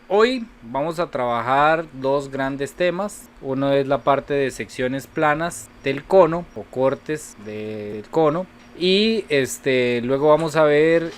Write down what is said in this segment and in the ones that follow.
Hoy vamos a trabajar dos grandes temas. Uno es la parte de secciones planas del cono o cortes del cono. Y luego vamos a ver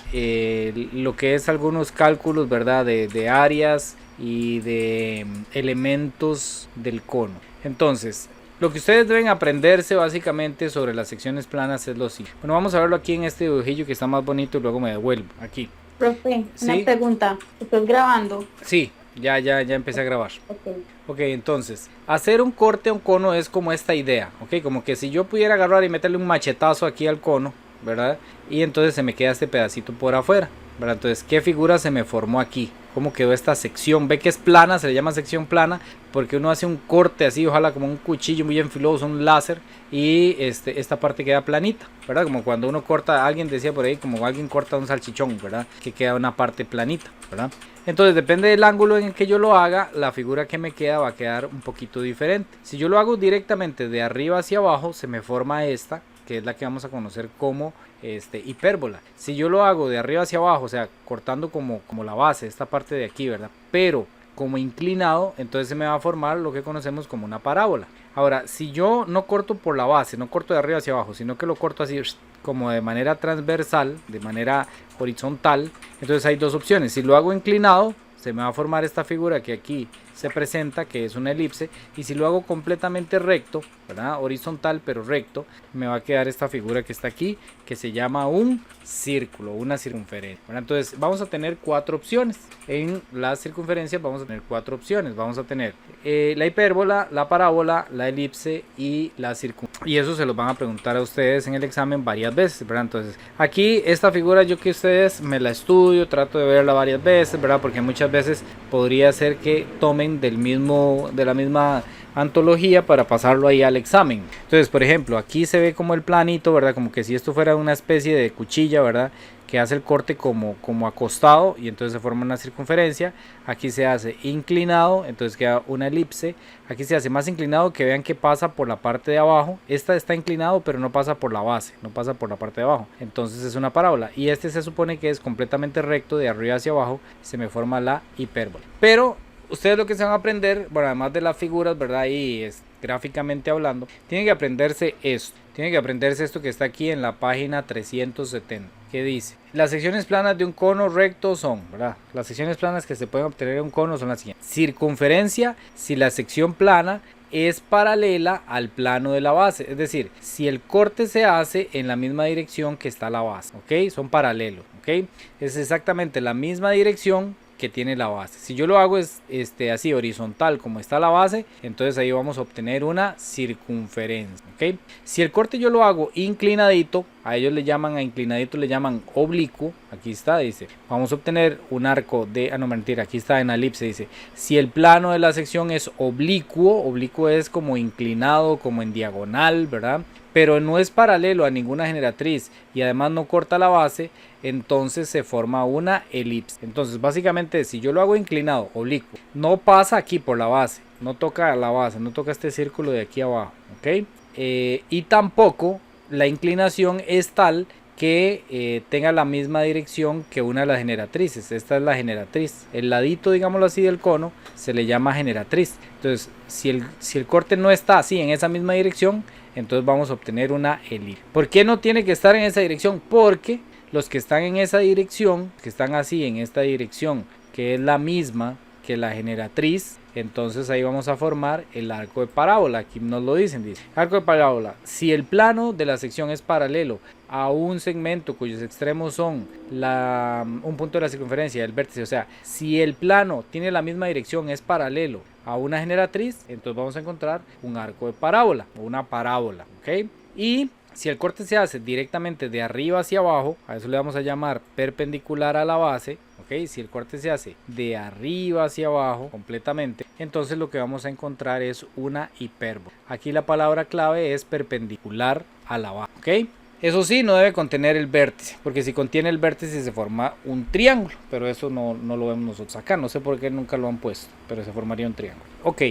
lo que es algunos cálculos, ¿verdad? De áreas y de elementos del cono. Entonces, lo que ustedes deben aprenderse básicamente sobre las secciones planas es lo siguiente. Bueno, vamos a verlo aquí en este dibujillo que está más bonito y luego me devuelvo aquí. Profe, una ¿Sí? pregunta. ¿Estás grabando? Sí, ya empecé a grabar. Ok. Ok, entonces, hacer un corte a un cono es como esta idea, ok, como que si yo pudiera agarrar y meterle un machetazo aquí al cono, ¿verdad? Y entonces se me queda este pedacito por afuera, ¿verdad? Entonces, ¿qué figura se me formó aquí? ¿Cómo quedó esta sección? Ve que es plana, se le llama sección plana, porque uno hace un corte así, ojalá como un cuchillo muy enfiloso, un láser, y esta parte queda planita, ¿verdad? Como cuando uno corta, alguien decía por ahí, como alguien corta un salchichón, ¿verdad? Que queda una parte planita, ¿verdad? Entonces depende del ángulo en el que yo lo haga, la figura que me queda va a quedar un poquito diferente. Si yo lo hago directamente de arriba hacia abajo, se me forma esta, que es la que vamos a conocer como hipérbola. Si yo lo hago de arriba hacia abajo, o sea, cortando como la base, esta parte de aquí, ¿verdad? Pero como inclinado, entonces se me va a formar lo que conocemos como una parábola. Ahora, si yo no corto por la base, no corto de arriba hacia abajo, sino que lo corto así como de manera transversal, de manera horizontal, entonces hay dos opciones. Si lo hago inclinado, se me va a formar esta figura que aquí se presenta, que es una elipse, y si lo hago completamente recto, ¿verdad? Horizontal pero recto, me va a quedar esta figura que está aquí, que se llama un círculo, una circunferencia, ¿verdad? Entonces vamos a tener cuatro opciones. En las circunferencias vamos a tener cuatro opciones. Vamos a tener la hipérbola, la parábola, la elipse y la circunferencia. Y eso se los van a preguntar a ustedes en el examen varias veces, ¿verdad? Entonces aquí esta figura yo que ustedes me la estudio, trato de verla varias veces, ¿verdad? Porque muchas veces podría ser que tomen de la misma antología para pasarlo ahí al examen. Entonces, por ejemplo, aquí se ve como el planito, ¿verdad? Como que si esto fuera una especie de cuchilla, ¿verdad? Que hace el corte como acostado y entonces se forma una circunferencia. Aquí se hace inclinado, entonces queda una elipse. Aquí se hace más inclinado, que vean que pasa por la parte de abajo. Esta está inclinado pero no pasa por la base, no pasa por la parte de abajo, entonces es una parábola. Y este se supone que es completamente recto, de arriba hacia abajo se me forma la hipérbola. Pero ustedes lo que se van a aprender, bueno, además de las figuras, ¿verdad? Y gráficamente hablando, tienen que aprenderse esto. Tienen que aprenderse esto que está aquí en la página 370, que dice: las secciones planas de un cono recto son, ¿verdad? Las secciones planas que se pueden obtener en un cono son las siguientes. Circunferencia, si la sección plana es paralela al plano de la base, es decir, si el corte se hace en la misma dirección que está la base, ¿ok? Son paralelos, ¿ok? Es exactamente la misma dirección que tiene la base. Si yo lo hago así horizontal como está la base, entonces ahí vamos a obtener una circunferencia, ¿ok? Si el corte yo lo hago inclinadito, a ellos le llaman, a inclinadito le llaman oblicuo. Aquí está, dice, vamos a obtener un arco de, no mentira, aquí está en la elipse, dice, si el plano de la sección es oblicuo, oblicuo es como inclinado, como en diagonal, ¿verdad? Pero no es paralelo a ninguna generatriz y además no corta la base, entonces se forma una elipse. Entonces básicamente si yo lo hago inclinado, oblicuo, no pasa aquí por la base, no toca la base, no toca este círculo de aquí abajo, ¿ok? Y tampoco la inclinación es tal que tenga la misma dirección que una de las generatrices. Esta es la generatriz, el ladito, digámoslo así, del cono se le llama generatriz. Entonces si el corte no está así en esa misma dirección, entonces vamos a obtener una elipse. ¿Por qué no tiene que estar en esa dirección? Porque los que están en esa dirección, que están así en esta dirección, que es la misma que la generatriz, entonces ahí vamos a formar el arco de parábola. Aquí nos lo dicen, dice arco de parábola: si el plano de la sección es paralelo a un segmento cuyos extremos son un punto de la circunferencia del vértice, o sea, si el plano tiene la misma dirección, es paralelo a una generatriz, entonces vamos a encontrar un arco de parábola o una parábola, ¿ok? Y si el corte se hace directamente de arriba hacia abajo, a eso le vamos a llamar perpendicular a la base, ¿ok? Si el corte se hace de arriba hacia abajo completamente, entonces lo que vamos a encontrar es una hipérbola. Aquí la palabra clave es perpendicular a la base, ¿ok? Eso sí, no debe contener el vértice, porque si contiene el vértice se forma un triángulo, pero eso no lo vemos nosotros acá, no sé por qué nunca lo han puesto, pero se formaría un triángulo. Ok,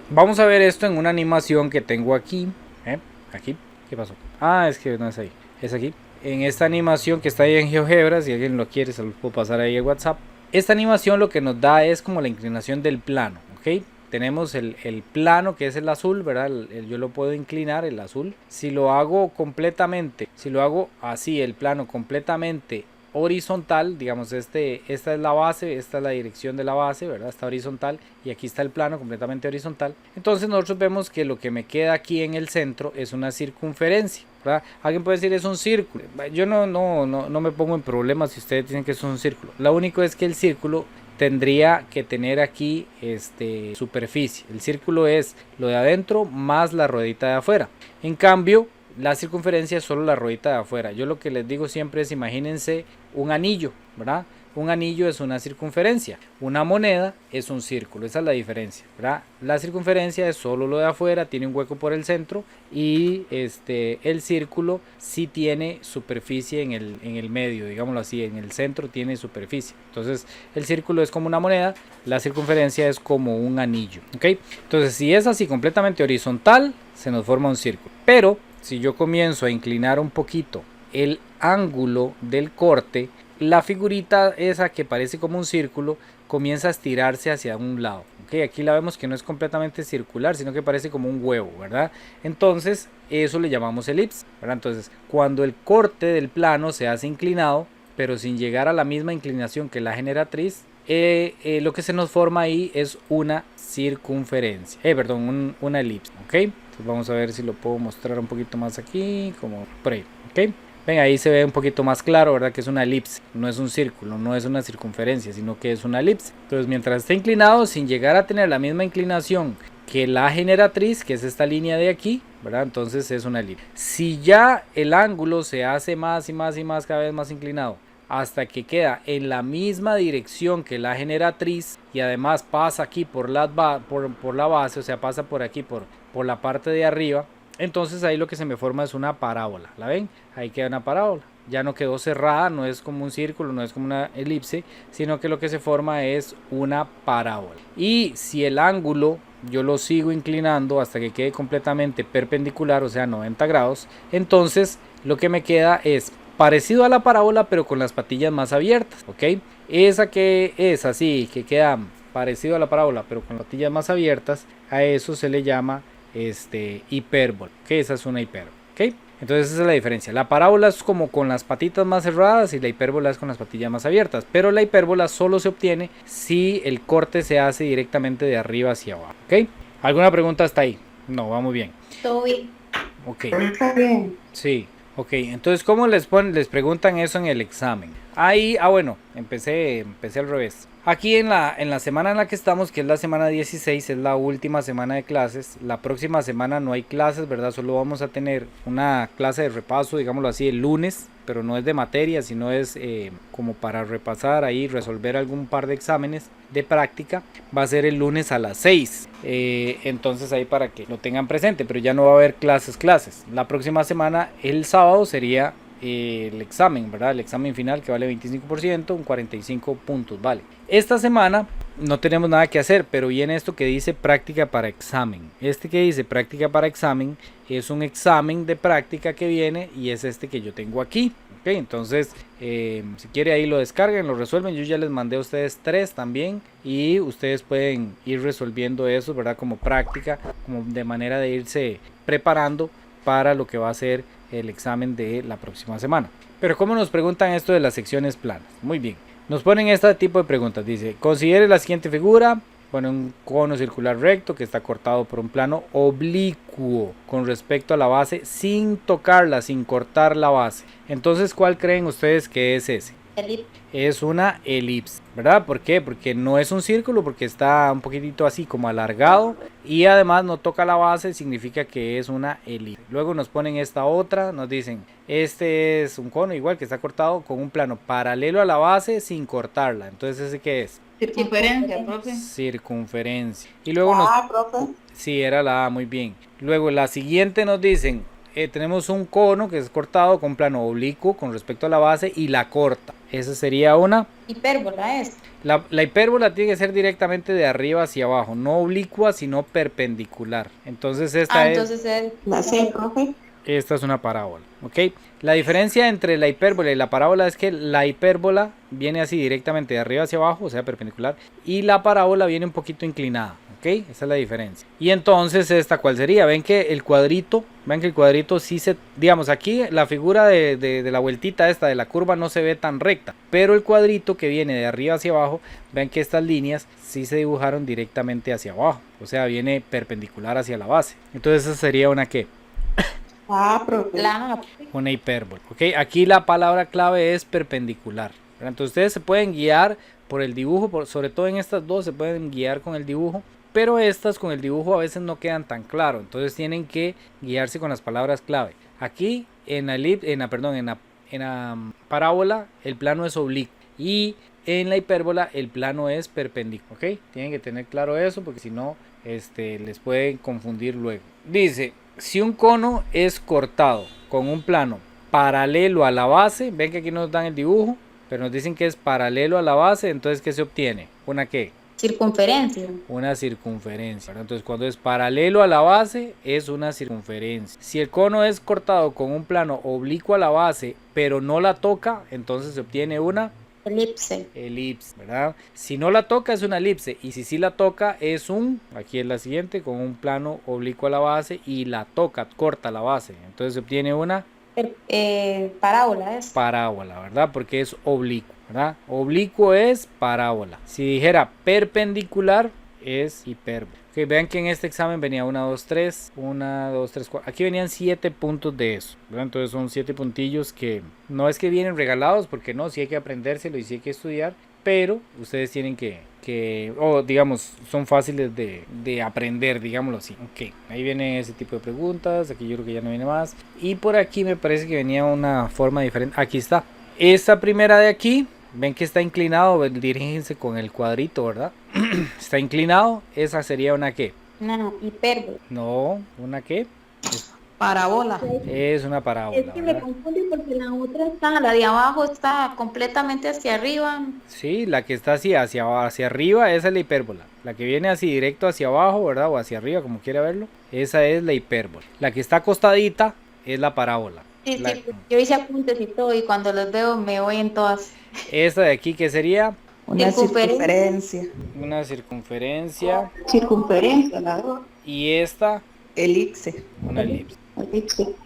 vamos a ver esto en una animación que tengo aquí. Aquí, ¿qué pasó? Ah, es que no es ahí, es aquí. En esta animación que está ahí en GeoGebra, si alguien lo quiere se lo puedo pasar ahí en WhatsApp. Esta animación lo que nos da es como la inclinación del plano, ¿ok? Tenemos el plano que es el azul, ¿verdad? Yo lo puedo inclinar, el azul. Si lo hago completamente, si lo hago así, el plano completamente horizontal, digamos esta es la base, esta es la dirección de la base, ¿verdad? Está horizontal y aquí está el plano completamente horizontal. Entonces nosotros vemos que lo que me queda aquí en el centro es una circunferencia, ¿verdad? Alguien puede decir es un círculo. Yo no me pongo en problemas si ustedes dicen que es un círculo. Lo único es que el círculo tendría que tener aquí superficie. El círculo es lo de adentro más la ruedita de afuera. En cambio, la circunferencia es solo la ruedita de afuera. Yo lo que les digo siempre es imagínense un anillo, ¿verdad? Un anillo es una circunferencia, una moneda es un círculo, esa es la diferencia, ¿verdad? La circunferencia es solo lo de afuera, tiene un hueco por el centro y el círculo sí tiene superficie en el medio, digámoslo así, en el centro tiene superficie. Entonces el círculo es como una moneda, la circunferencia es como un anillo, ¿ok? Entonces si es así completamente horizontal, se nos forma un círculo, pero si yo comienzo a inclinar un poquito el ángulo del corte, la figurita esa que parece como un círculo comienza a estirarse hacia un lado. ¿Okay? Aquí la vemos que no es completamente circular, sino que parece como un huevo, ¿verdad? Entonces eso le llamamos elipse, ¿verdad? Entonces cuando el corte del plano se hace inclinado, pero sin llegar a la misma inclinación que la generatriz, lo que se nos forma ahí es una circunferencia, una elipse, ¿ok? Entonces vamos a ver si lo puedo mostrar un poquito más aquí, como por ahí, ¿ok? Ven, ahí se ve un poquito más claro, ¿verdad? Que es una elipse, no es un círculo, no es una circunferencia, sino que es una elipse. Entonces, mientras esté inclinado, sin llegar a tener la misma inclinación que la generatriz, que es esta línea de aquí, ¿verdad? Entonces es una elipse. Si ya el ángulo se hace más y más y más, cada vez más inclinado, hasta que queda en la misma dirección que la generatriz y además pasa aquí por la base, o sea, pasa por aquí, por la parte de arriba, entonces ahí lo que se me forma es una parábola, ¿la ven? Ahí queda una parábola, ya no quedó cerrada, no es como un círculo, no es como una elipse, sino que lo que se forma es una parábola. Y si el ángulo yo lo sigo inclinando hasta que quede completamente perpendicular, o sea 90 grados, entonces lo que me queda es parecido a la parábola pero con las patillas más abiertas, ¿ok? Esa que es así, que queda parecido a la parábola pero con las patillas más abiertas, a eso se le llama hipérbola, que esa es una hipérbola, ¿ok? Entonces esa es la diferencia. La parábola es como con las patitas más cerradas y la hipérbola es con las patillas más abiertas, pero la hipérbola solo se obtiene si el corte se hace directamente de arriba hacia abajo, ¿ok? ¿Alguna pregunta hasta ahí? No, va muy bien. Todo bien. Ok. Está bien. Sí. Ok, entonces ¿cómo les preguntan eso en el examen? Ahí, bueno, empecé al revés. Aquí en la semana en la que estamos, que es la semana 16, es la última semana de clases. La próxima semana no hay clases, ¿verdad? Solo vamos a tener una clase de repaso, digámoslo así, el lunes, pero no es de materia, sino es como para repasar ahí, resolver algún par de exámenes de práctica. Va a ser el lunes a las 6. Entonces ahí para que lo tengan presente, pero ya no va a haber clases. La próxima semana, el sábado, sería el examen, ¿verdad? El examen final que vale 25%, un 45 puntos, vale. Esta semana no tenemos nada que hacer, pero viene esto que dice práctica para examen. Este que dice práctica para examen es un examen de práctica que viene y es este que yo tengo aquí. Ok, entonces si quiere ahí lo descargan, lo resuelven. Yo ya les mandé a ustedes 3 también y ustedes pueden ir resolviendo eso, ¿verdad? Como práctica, como de manera de irse preparando para lo que va a ser el examen de la próxima semana. Pero ¿cómo nos preguntan esto de las secciones planas? Muy bien, nos ponen este tipo de preguntas. Dice, considere la siguiente figura. Bueno, un cono circular recto que está cortado por un plano oblicuo con respecto a la base sin tocarla, sin cortar la base. Entonces, ¿cuál creen ustedes que es ese? Es una elipse, ¿verdad? ¿Por qué? Porque no es un círculo, porque está un poquitito así como alargado y además no toca la base, significa que es una elipse. Luego nos ponen esta otra, nos dicen, este es un cono igual que está cortado con un plano paralelo a la base sin cortarla. Entonces, ¿ese qué es? Circunferencia, profe. Circunferencia. Y luego profe. Sí, era la A, muy bien. Luego la siguiente nos dicen, tenemos un cono que es cortado con plano oblicuo con respecto a la base y la corta. Esa sería una hipérbola. La hipérbola tiene que ser directamente de arriba hacia abajo, no oblicua sino perpendicular. Entonces esta entonces es la C, profe. esta es una parábola, ¿ok? La diferencia entre la hipérbola y la parábola es que la hipérbola viene así directamente de arriba hacia abajo, o sea, perpendicular, y la parábola viene un poquito inclinada, ¿ok? Esa es la diferencia. Y entonces, ¿esta cuál sería? Ven que el cuadrito sí se, digamos, aquí la figura de la vueltita esta de la curva no se ve tan recta, pero el cuadrito que viene de arriba hacia abajo, ven que estas líneas sí se dibujaron directamente hacia abajo, o sea, viene perpendicular hacia la base. Entonces, esa sería una ¿qué? Profe. Una hipérbola, ¿ok? Aquí la palabra clave es perpendicular, ¿verdad? Entonces ustedes se pueden guiar por el dibujo, sobre todo en estas dos se pueden guiar con el dibujo, pero estas con el dibujo a veces no quedan tan claro, entonces tienen que guiarse con las palabras clave. Aquí en la parábola el plano es oblicuo y en la hipérbola el plano es perpendicular, ¿ok? Tienen que tener claro eso porque si no les puede confundir luego. Dice, si un cono es cortado con un plano paralelo a la base, ven que aquí nos dan el dibujo, pero nos dicen que es paralelo a la base, entonces ¿qué se obtiene? ¿Una qué? Circunferencia. Una circunferencia. Entonces cuando es paralelo a la base es una circunferencia. Si el cono es cortado con un plano oblicuo a la base, pero no la toca, entonces se obtiene una elipse, ¿verdad? Si no la toca es una elipse y si sí la toca es aquí es la siguiente, con un plano oblicuo a la base y la toca, corta la base, entonces se obtiene una parábola. Parábola, ¿verdad? Porque es oblicuo, ¿verdad? Oblicuo es parábola. Si dijera perpendicular es hipérbola. Okay, vean que en este examen venía 1, 2, 3, 1, 2, 3, 4. Aquí venían 7 puntos de eso, ¿verdad? Entonces son 7 puntillos que no es que vienen regalados, porque no, sí hay que aprendérselo y sí hay que estudiar, pero ustedes tienen digamos, son fáciles de aprender, digámoslo así. Ok, ahí viene ese tipo de preguntas, aquí yo creo que ya no viene más. Y por aquí me parece que venía una forma diferente. Aquí está. Esta primera de aquí, ven que está inclinado, diríjense con el cuadrito, ¿verdad? Está inclinado, esa sería una ¿qué? Una hipérbola. No, ¿una qué? Parábola. Es una parábola. Es que me confunde porque la otra la de abajo está completamente hacia arriba. Sí, la que está así hacia arriba, esa es la hipérbola. La que viene así directo hacia abajo, ¿verdad? O hacia arriba, como quiera verlo, esa es la hipérbola. La que está acostadita es la parábola. Sí, yo hice apuntes y todo y cuando los veo me voy en todas. Esta de aquí, ¿qué sería? Una circunferencia. Una circunferencia. Circunferencia, la dos. Y esta, elipse. Una elipse.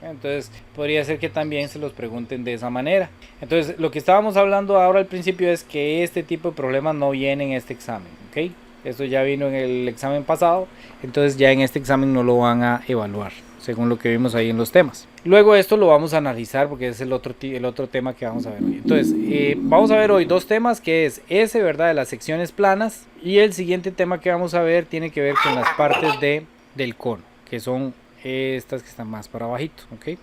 Entonces podría ser que también se los pregunten de esa manera. Entonces lo que estábamos hablando ahora al principio es que este tipo de problemas no vienen en este examen, ¿ok? Esto ya vino en el examen pasado, entonces ya en este examen no lo van a evaluar, según lo que vimos ahí en los temas. Luego esto lo vamos a analizar porque es el otro tema que vamos a ver hoy. Entonces vamos a ver hoy dos temas, que es ese, ¿verdad? De las secciones planas, y el siguiente tema que vamos a ver tiene que ver con las partes del cono, que son estas que están más para abajito, ¿ok?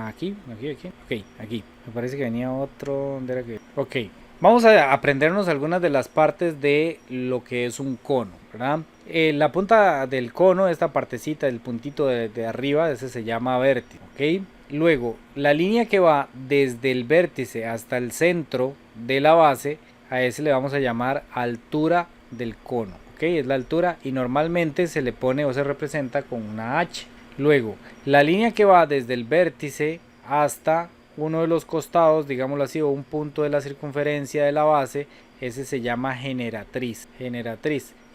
Aquí. Me parece que venía otro. ¿Dónde era que? Ok. Vamos a aprendernos algunas de las partes de lo que es un cono, ¿verdad? La punta del cono, esta partecita, el puntito de arriba, ese se llama vértice, ¿ok? Luego, la línea que va desde el vértice hasta el centro de la base, a ese le vamos a llamar altura del cono, ¿ok? Es la altura y normalmente se le pone o se representa con una H. Luego, la línea que va desde el vértice hasta uno de los costados, digámoslo así, o un punto de la circunferencia de la base, ese se llama generatriz,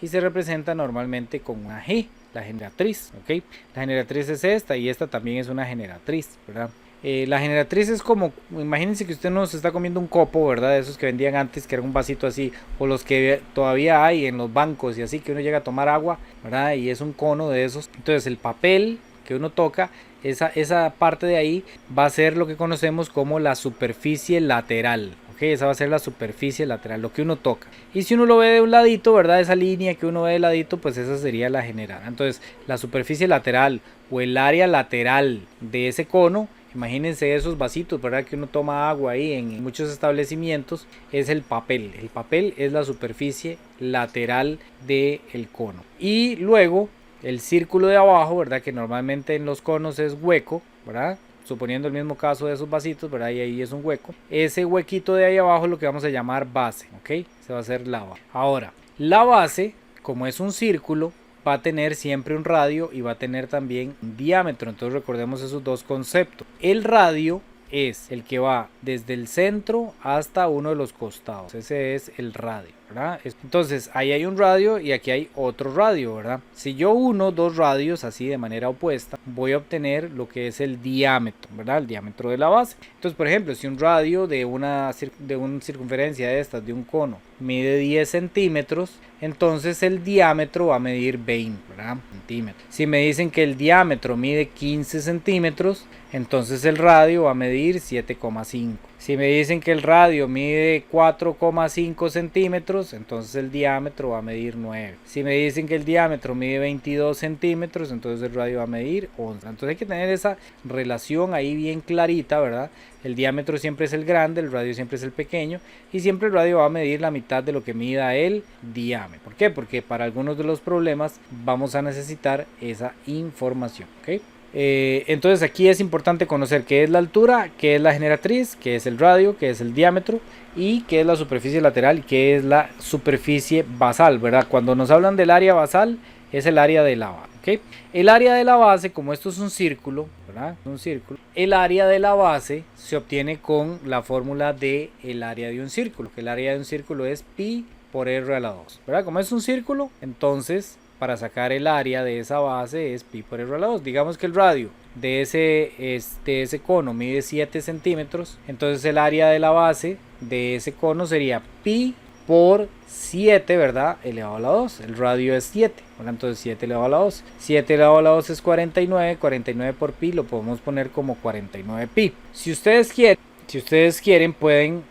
y se representa normalmente con una G, la generatriz, ¿ok? La generatriz es esta y esta también es una generatriz, ¿verdad? La generatriz es como, imagínense que usted no se está comiendo un copo, ¿verdad? De esos que vendían antes, que era un vasito así, o los que todavía hay en los bancos y así, que uno llega a tomar agua, ¿verdad? Y es un cono de esos. Entonces el papel que uno toca, esa parte de ahí va a ser lo que conocemos como la superficie lateral, ¿ok? Esa va a ser la superficie lateral, lo que uno toca. Y si uno lo ve de un ladito, ¿verdad? Esa línea que uno ve de ladito, pues esa sería la general. Entonces la superficie lateral o el área lateral de ese cono, imagínense esos vasitos, ¿verdad? Que uno toma agua ahí en muchos establecimientos, es el papel. El papel es la superficie lateral del cono. Y luego el círculo de abajo, ¿verdad? Que normalmente en los conos es hueco, ¿verdad? Suponiendo el mismo caso de esos vasitos, ¿verdad? Y ahí es un hueco. Ese huequito de ahí abajo es lo que vamos a llamar base, ¿ok? Se va a hacer la base. Ahora, la base, como es un círculo, va a tener siempre un radio y va a tener también un diámetro. Entonces recordemos esos dos conceptos. El radio es el que va desde el centro hasta uno de los costados. Ese es el radio, ¿verdad? Entonces ahí hay un radio y aquí hay otro radio, ¿verdad? Si yo uno dos radios así de manera opuesta, voy a obtener lo que es el diámetro, ¿verdad? El diámetro de la base. Entonces, por ejemplo, si un radio de una circunferencia de estas, de un cono, mide 10 centímetros, entonces el diámetro va a medir 20, ¿verdad? Centímetros. Si me dicen que el diámetro mide 15 centímetros, entonces el radio va a medir 7,5. Si me dicen que el radio mide 4,5 centímetros, entonces el diámetro va a medir 9. Si me dicen que el diámetro mide 22 centímetros, entonces el radio va a medir 11. Entonces hay que tener esa relación ahí bien clarita, ¿verdad? El diámetro siempre es el grande, el radio siempre es el pequeño, y siempre el radio va a medir la mitad de lo que mida el diámetro. ¿Por qué? Porque para algunos de los problemas vamos a necesitar esa información, ¿ok? Entonces aquí es importante conocer qué es la altura, qué es la generatriz, qué es el radio, qué es el diámetro y qué es la superficie lateral y qué es la superficie basal, ¿verdad? Cuando nos hablan del área basal es el área de la base, ¿ok? El área de la base, como esto es un círculo, ¿verdad? Un círculo. El área de la base se obtiene con la fórmula de el área de un círculo, que el área de un círculo es pi por r a la 2, ¿verdad? Como es un círculo, entonces para sacar el área de esa base es pi por r a la 2. Digamos que el radio de ese cono mide 7 centímetros, entonces el área de la base de ese cono sería pi por 7, ¿verdad? Elevado a la 2. El radio es 7, ¿verdad? Entonces 7 elevado a la 2. 7 elevado a la 2 es 49. 49 por pi lo podemos poner como 49 pi. Si ustedes quieren pueden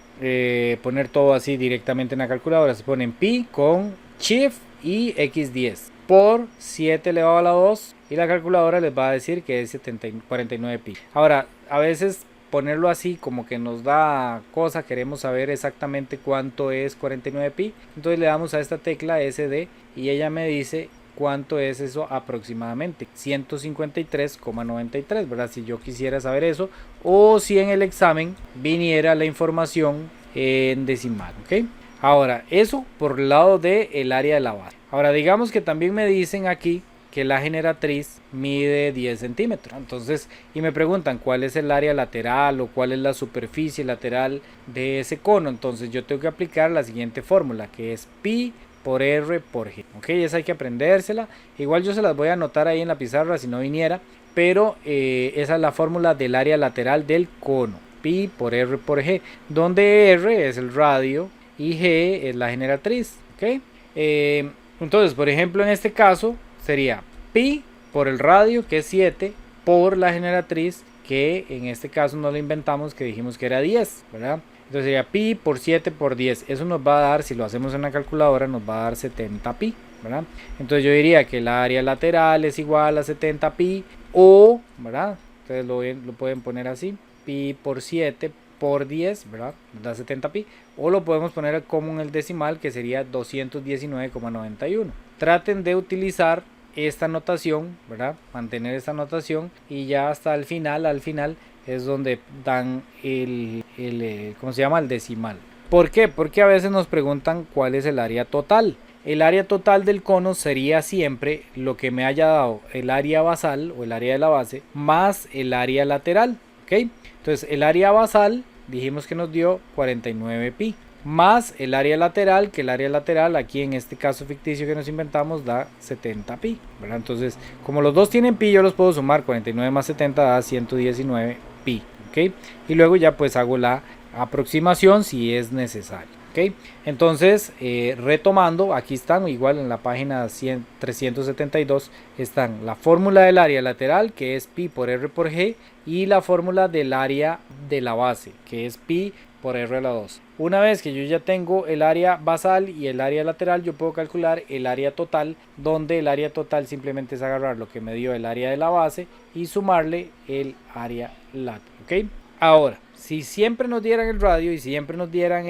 poner todo así directamente en la calculadora. Se ponen pi con shift y x10 por 7 elevado a la 2 y la calculadora les va a decir que es 49 pi. Ahora, a veces ponerlo así como que nos da cosa, queremos saber exactamente cuánto es 49 pi, entonces le damos a esta tecla SD y ella me dice cuánto es eso aproximadamente, 153,93, ¿verdad? Si yo quisiera saber eso, o si en el examen viniera la información en decimal, ¿ok? Ahora, eso por el lado del área de la base. Ahora, digamos que también me dicen aquí que la generatriz mide 10 centímetros. Entonces, y me preguntan cuál es el área lateral o cuál es la superficie lateral de ese cono. Entonces, yo tengo que aplicar la siguiente fórmula, que es pi por r por g. Ok, esa hay que aprendérsela. Igual yo se las voy a anotar ahí en la pizarra si no viniera. Pero esa es la fórmula del área lateral del cono. Pi por r por g. Donde r es el radio y g es la generatriz. Ok. Entonces, por ejemplo, en este caso sería pi por el radio, que es 7, por la generatriz, que en este caso no lo inventamos, que dijimos que era 10, ¿verdad? Entonces sería pi por 7 por 10. Eso nos va a dar, si lo hacemos en la calculadora, nos va a dar 70 pi, ¿verdad? Entonces yo diría que el área lateral es igual a 70 pi o, ¿verdad? Ustedes lo pueden poner así, pi por 7 por 10, ¿verdad? Nos da 70 pi. O lo podemos poner como en el decimal, que sería 219,91. Traten de utilizar esta notación, ¿verdad? Mantener esta notación y ya hasta el final, al final es donde dan ¿cómo se llama? El decimal. ¿Por qué? Porque a veces nos preguntan cuál es el área total. El área total del cono sería siempre lo que me haya dado el área basal o el área de la base más el área lateral, ¿ok? Entonces el área basal dijimos que nos dio 49 pi más el área lateral, que el área lateral aquí en este caso ficticio que nos inventamos da 70 pi, ¿verdad? Entonces como los dos tienen pi yo los puedo sumar, 49 más 70 da 119 pi, ¿ok? Y luego ya pues hago la aproximación si es necesario, ¿ok? Entonces retomando, aquí están igual en la página 372 están la fórmula del área lateral, que es pi por r por g, y la fórmula del área de la base, que es pi por r a la 2. Una vez que yo ya tengo el área basal y el área lateral, yo puedo calcular el área total, donde el área total simplemente es agarrar lo que me dio el área de la base y sumarle el área lateral, ¿ok? Ahora, si siempre nos dieran el radio y siempre nos dieran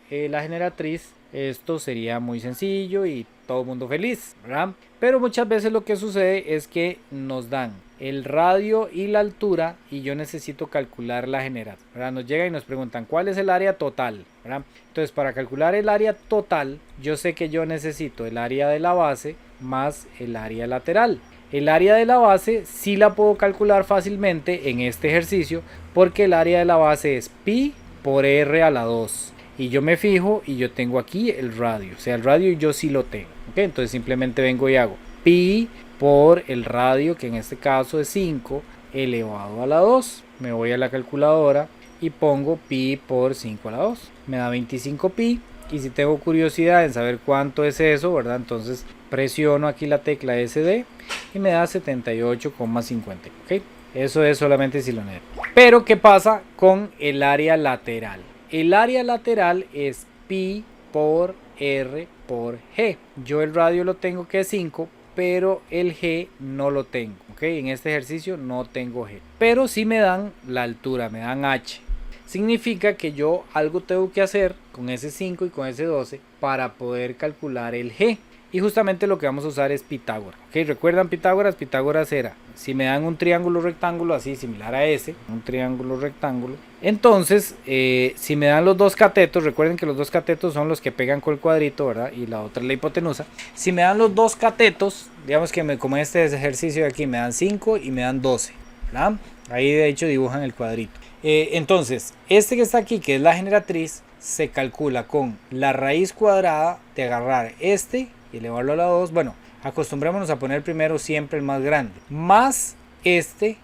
la generatriz, esto sería muy sencillo y todo el mundo feliz, ¿verdad? Pero muchas veces lo que sucede es que nos dan el radio y la altura, y yo necesito calcular la general, ¿verdad? Nos llega y nos preguntan cuál es el área total, ¿verdad? Entonces, para calcular el área total, yo sé que yo necesito el área de la base más el área lateral. El área de la base sí la puedo calcular fácilmente en este ejercicio, porque el área de la base es pi por r a la 2. Y yo me fijo y yo tengo aquí el radio, o sea, el radio yo sí lo tengo, ¿ok? Entonces simplemente vengo y hago pi por el radio, que en este caso es 5 elevado a la 2. Me voy a la calculadora y pongo pi por 5 a la 2. Me da 25 pi. Y si tengo curiosidad en saber cuánto es eso, ¿verdad? Entonces presiono aquí la tecla SD y me da 78,50. ¿Ok? Eso es solamente si lo necesito. Pero ¿qué pasa con el área lateral? El área lateral es pi por r por g. Yo el radio lo tengo que es 5, pero el g no lo tengo. ¿Ok? En este ejercicio no tengo g. Pero sí me dan la altura, me dan h. Significa que yo algo tengo que hacer con ese 5 y con ese 12 para poder calcular el g. Y justamente lo que vamos a usar es Pitágoras. ¿Okay? ¿Recuerdan Pitágoras? Pitágoras era, si me dan un triángulo rectángulo así similar a ese, un triángulo rectángulo, entonces si me dan los dos catetos, recuerden que los dos catetos son los que pegan con el cuadrito, ¿verdad? Y la otra es la hipotenusa. Si me dan los dos catetos, digamos que como este ejercicio de aquí me dan 5 y me dan 12, ¿verdad? Ahí de hecho dibujan el cuadrito. Entonces, este que está aquí, que es la generatriz, se calcula con la raíz cuadrada de agarrar este y elevarlo a la 2. Bueno, acostumbrémonos a poner primero siempre el más grande, más este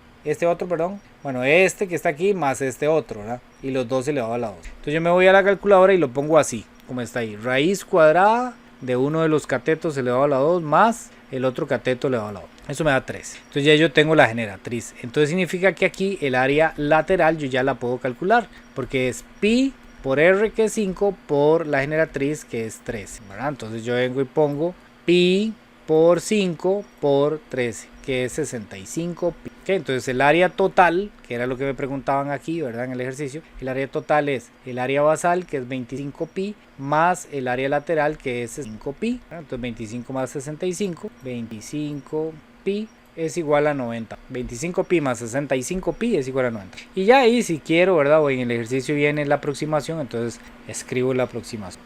otro, perdón. Bueno, este que está aquí más este otro, ¿verdad? Y los dos elevado a la 2. Entonces yo me voy a la calculadora y lo pongo así, como está ahí. Raíz cuadrada de uno de los catetos elevado a la 2 más el otro cateto elevado a la 2. Eso me da 3. Entonces ya yo tengo la generatriz. Entonces significa que aquí el área lateral yo ya la puedo calcular, porque es pi por r, que es 5, por la generatriz, que es 13, ¿verdad? Entonces yo vengo y pongo pi por 5 por 13, que es 65 pi. ¿Okay? Entonces el área total, que era lo que me preguntaban aquí, ¿verdad? En el ejercicio, el área total es el área basal, que es 25 pi, más el área lateral, que es 5 pi. ¿Verdad? Entonces 25 más 65, 25 pi es igual a 90. 25 pi más 65 pi es igual a 90. Y ya ahí, si quiero, ¿verdad? O en el ejercicio viene la aproximación, entonces escribo la aproximación.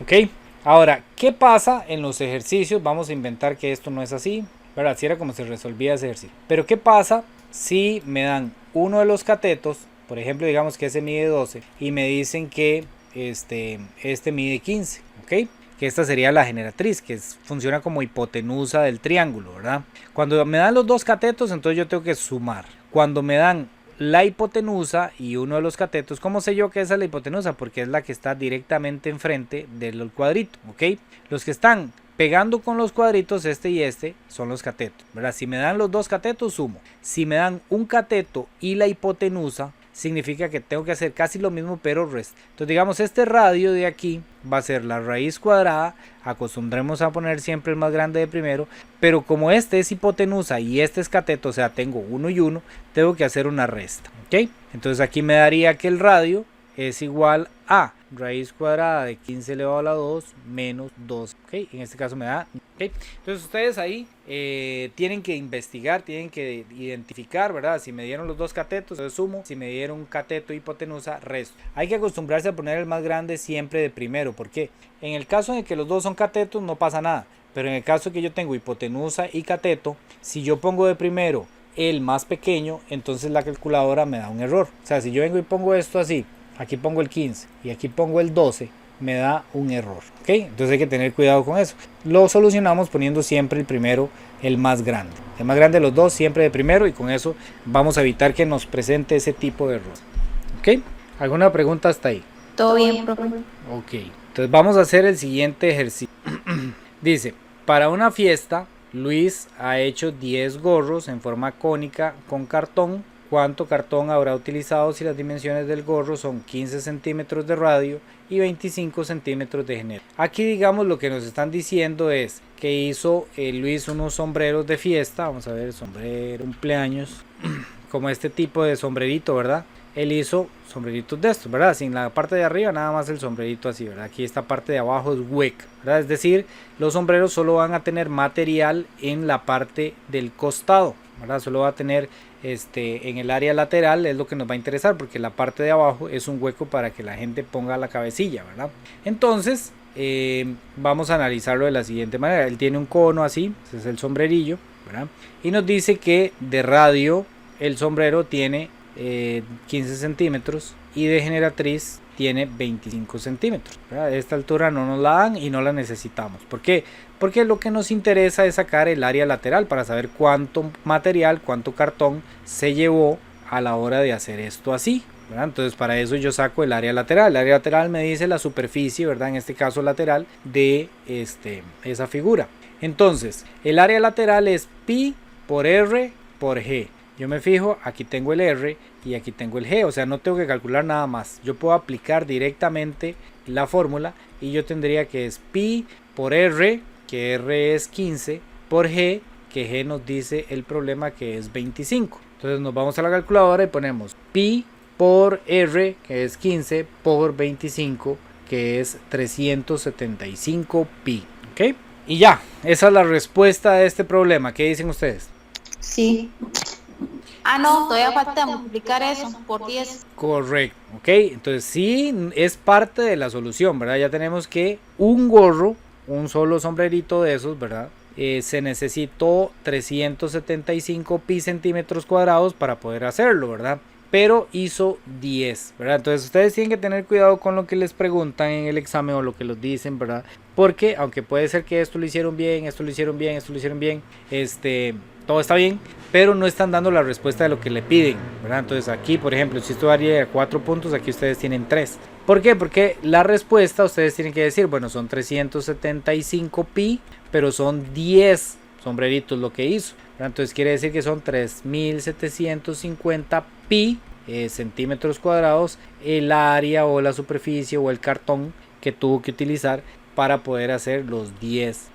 ¿Ok? Ahora, ¿qué pasa en los ejercicios? Vamos a inventar que esto no es así, ¿verdad? Así era como se resolvía ese ejercicio. Pero ¿qué pasa si me dan uno de los catetos? Por ejemplo, digamos que ese mide 12 y me dicen que este mide 15, ¿ok? Que esta sería la generatriz, que funciona como hipotenusa del triángulo, ¿verdad? Cuando me dan los dos catetos, entonces yo tengo que sumar. Cuando me dan la hipotenusa y uno de los catetos, ¿cómo sé yo que esa es la hipotenusa? Porque es la que está directamente enfrente del cuadrito, ¿ok? Los que están pegando con los cuadritos, este y este, son los catetos, ¿verdad? Si me dan los dos catetos, sumo. Si me dan un cateto y la hipotenusa, significa que tengo que hacer casi lo mismo, pero resto. Entonces digamos, este radio de aquí va a ser la raíz cuadrada. Acostumbremos a poner siempre el más grande de primero, pero como este es hipotenusa y este es cateto, o sea, tengo uno y uno, tengo que hacer una resta, ¿ok? Entonces aquí me daría que el radio es igual a raíz cuadrada de 15 elevado a la 2 menos 2, ¿ok? En este caso me da, ¿ok? Entonces ustedes ahí tienen que investigar, tienen que identificar, ¿verdad? Si me dieron los dos catetos, yo sumo. Si me dieron un cateto hipotenusa, resto. Hay que acostumbrarse a poner el más grande siempre de primero, porque en el caso de que los dos son catetos no pasa nada, pero en el caso de que yo tengo hipotenusa y cateto, si yo pongo de primero el más pequeño, entonces la calculadora me da un error. O sea, si yo vengo y pongo esto así, aquí pongo el 15 y aquí pongo el 12, me da un error, ¿ok? Entonces hay que tener cuidado con eso. Lo solucionamos poniendo siempre el primero, el más grande. El más grande de los dos siempre de primero, y con eso vamos a evitar que nos presente ese tipo de error. ¿Ok? ¿Alguna pregunta hasta ahí? Todo bien, profe. Ok, entonces vamos a hacer el siguiente ejercicio. Dice, para una fiesta, Luis ha hecho 10 gorros en forma cónica con cartón. ¿Cuánto cartón habrá utilizado si las dimensiones del gorro son 15 centímetros de radio y 25 centímetros de genero? Aquí, digamos, lo que nos están diciendo es que hizo Luis unos sombreros de fiesta. Vamos a ver, sombrero, cumpleaños, como este tipo de sombrerito, ¿verdad? Él hizo sombreritos de estos, ¿verdad? Sin la parte de arriba, nada más el sombrerito así, ¿verdad? Aquí esta parte de abajo es hueca, ¿verdad? Es decir, los sombreros solo van a tener material en la parte del costado, ¿verdad? Solo va a tener en el área lateral, es lo que nos va a interesar, porque la parte de abajo es un hueco para que la gente ponga la cabecilla, ¿verdad? Entonces, vamos a analizarlo de la siguiente manera. Él tiene un cono así, ese es el sombrerillo, ¿verdad? Y nos dice que de radio el sombrero tiene 15 centímetros y de generatriz tiene 25 centímetros, ¿verdad? A esta altura no nos la dan y no la necesitamos. ¿Por qué? Porque lo que nos interesa es sacar el área lateral para saber cuánto material, cuánto cartón se llevó a la hora de hacer esto así, ¿verdad? Entonces para eso yo saco el área lateral. El área lateral me dice la superficie, ¿verdad? En este caso lateral de esa figura. Entonces el área lateral es pi por r por g. Yo me fijo, aquí tengo el r y aquí tengo el g, o sea, no tengo que calcular nada más. Yo puedo aplicar directamente la fórmula y yo tendría que es pi por r, que r es 15, por g, que g nos dice el problema que es 25. Entonces nos vamos a la calculadora y ponemos pi por r, que es 15, por 25, que es 375 pi. ¿Ok? Y ya, esa es la respuesta a este problema. ¿Qué dicen ustedes? Sí. Ah, no, todavía falta multiplicar eso por 10. Correcto, ok, entonces sí es parte de la solución, ¿verdad? Ya tenemos que un gorro, un solo sombrerito de esos, ¿verdad? Se necesitó 375 pi centímetros cuadrados para poder hacerlo, ¿verdad? Pero hizo 10, ¿verdad? Entonces ustedes tienen que tener cuidado con lo que les preguntan en el examen o lo que los dicen, ¿verdad? Porque aunque puede ser que esto lo hicieron bien, esto lo hicieron bien, esto lo hicieron bien, todo está bien, pero no están dando la respuesta de lo que le piden, ¿verdad? Entonces aquí, por ejemplo, si esto varía 4 puntos, aquí ustedes tienen 3. ¿Por qué? Porque la respuesta ustedes tienen que decir, bueno, son 375 pi, pero son 10 sombreritos lo que hizo, ¿verdad? Entonces quiere decir que son 3750 pi centímetros cuadrados el área o la superficie o el cartón que tuvo que utilizar para poder hacer los 10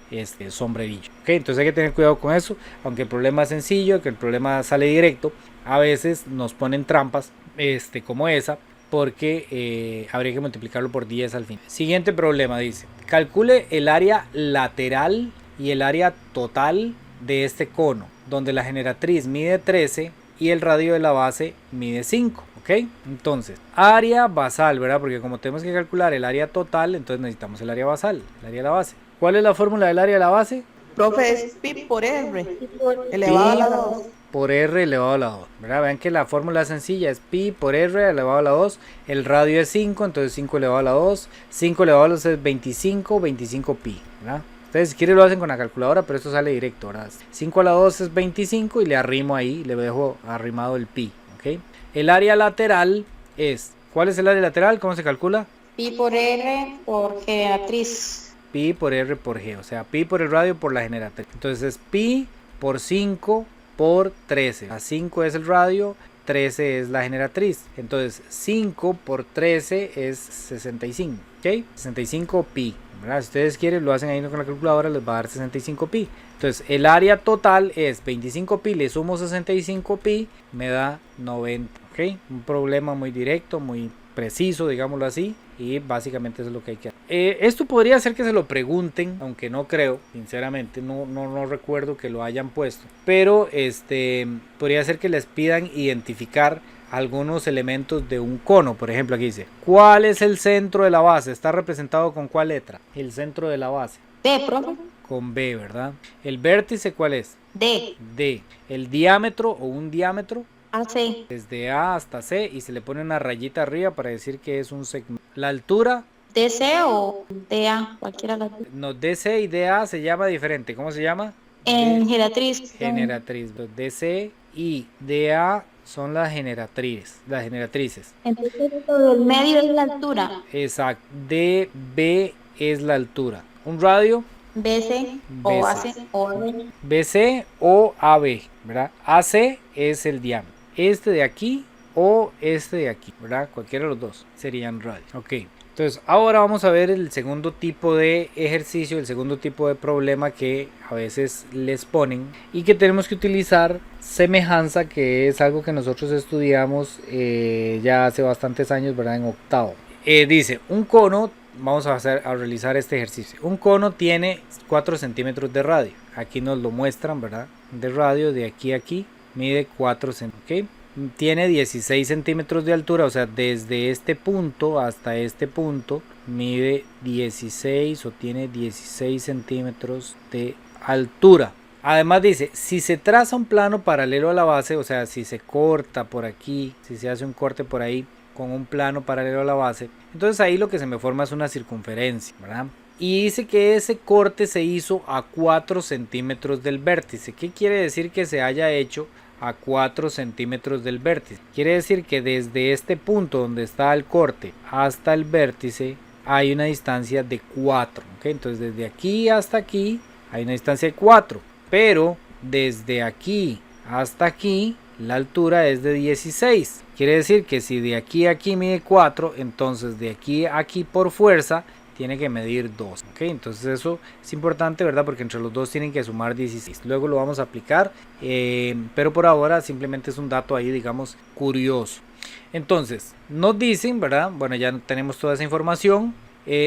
sombrerillos. ¿Okay? Entonces hay que tener cuidado con eso, aunque el problema es sencillo, que el problema sale directo, a veces nos ponen trampas como esa, porque habría que multiplicarlo por 10 al fin. Siguiente problema dice, calcule el área lateral y el área total de este cono, donde la generatriz mide 13 y el radio de la base mide 5. ¿Ok? Entonces, área basal, ¿verdad? Porque como tenemos que calcular el área total, entonces necesitamos el área basal, el área de la base. ¿Cuál es la fórmula del área de la base? Profe, es pi por r, elevado a la 2. Por r elevado a la 2, ¿verdad? Vean que la fórmula es sencilla, es pi por r elevado a la 2, el radio es 5, entonces 5 elevado a la 2, 5 elevado a la 2 es 25, 25 pi, ¿verdad? Ustedes si quieren lo hacen con la calculadora, pero esto sale directo, ¿verdad? 5 a la 2 es 25 y le arrimo ahí, le dejo arrimado el pi, ¿ok? El área lateral es, ¿cuál es el área lateral? ¿Cómo se calcula? Pi por R por generatriz. Pi por R por G, o sea, pi por el radio por la generatriz. Entonces es pi por 5 por 13. A 5 es el radio, 13 es la generatriz. Entonces 5 por 13 es 65, ¿ok? 65 pi, ¿verdad? Si ustedes quieren lo hacen ahí con la calculadora, les va a dar 65 pi. Entonces el área total es 25 pi, le sumo 65 pi, me da 90, ¿ok? Un problema muy directo, muy preciso, digámoslo así, y básicamente eso es lo que hay que hacer. Esto podría ser que se lo pregunten, aunque no creo, sinceramente, no recuerdo que lo hayan puesto, pero podría ser que les pidan identificar algunos elementos de un cono. Por ejemplo, aquí dice, ¿cuál es el centro de la base? ¿Está representado con cuál letra? El centro de la base. D, profe. Con B, ¿verdad? ¿El vértice cuál es? D. D. ¿El diámetro o un diámetro? AC. Desde A hasta C y se le pone una rayita arriba para decir que es un segmento. ¿La altura? DC o DA, cualquiera de las dos. No, DC y DA se llama diferente. ¿Cómo se llama? En generatriz. Generatriz. DC y DA son las generatrices. Entonces todo el medio es la altura. Exacto. DB es la altura. ¿Un radio? BC o AC o AB. BC o AB, ¿verdad? AC es el diámetro. Este de aquí o este de aquí, ¿verdad? Cualquiera de los dos serían radios. Ok. Entonces ahora vamos a ver el segundo tipo de ejercicio, el segundo tipo de problema que a veces les ponen y que tenemos que utilizar semejanza, que es algo que nosotros estudiamos ya hace bastantes años, ¿verdad? En octavo. Dice, un cono, vamos a realizar este ejercicio. Un cono tiene 4 centímetros de radio. Aquí nos lo muestran, ¿verdad? De radio de aquí a aquí. mide 4 centímetros, ¿ok? Tiene 16 centímetros de altura, o sea, desde este punto hasta este punto mide 16 o tiene 16 centímetros de altura. Además dice, si se traza un plano paralelo a la base, o sea, si se corta por aquí, si se hace un corte por ahí con un plano paralelo a la base, entonces ahí lo que se me forma es una circunferencia, ¿verdad? Y dice que ese corte se hizo a 4 centímetros del vértice. ¿Qué quiere decir que se haya hecho a 4 centímetros del vértice? Quiere decir que desde este punto donde está el corte hasta el vértice hay una distancia de 4, ¿ok? Entonces desde aquí hasta aquí hay una distancia de 4, pero desde aquí hasta aquí la altura es de 16. Quiere decir que si de aquí a aquí mide 4, entonces de aquí a aquí por fuerza tiene que medir 2, ¿ok? Entonces eso es importante, ¿verdad? Porque entre los dos tienen que sumar 16. Luego lo vamos a aplicar, pero por ahora simplemente es un dato ahí, digamos, curioso. Entonces, nos dicen, ¿verdad? Bueno, ya tenemos toda esa información.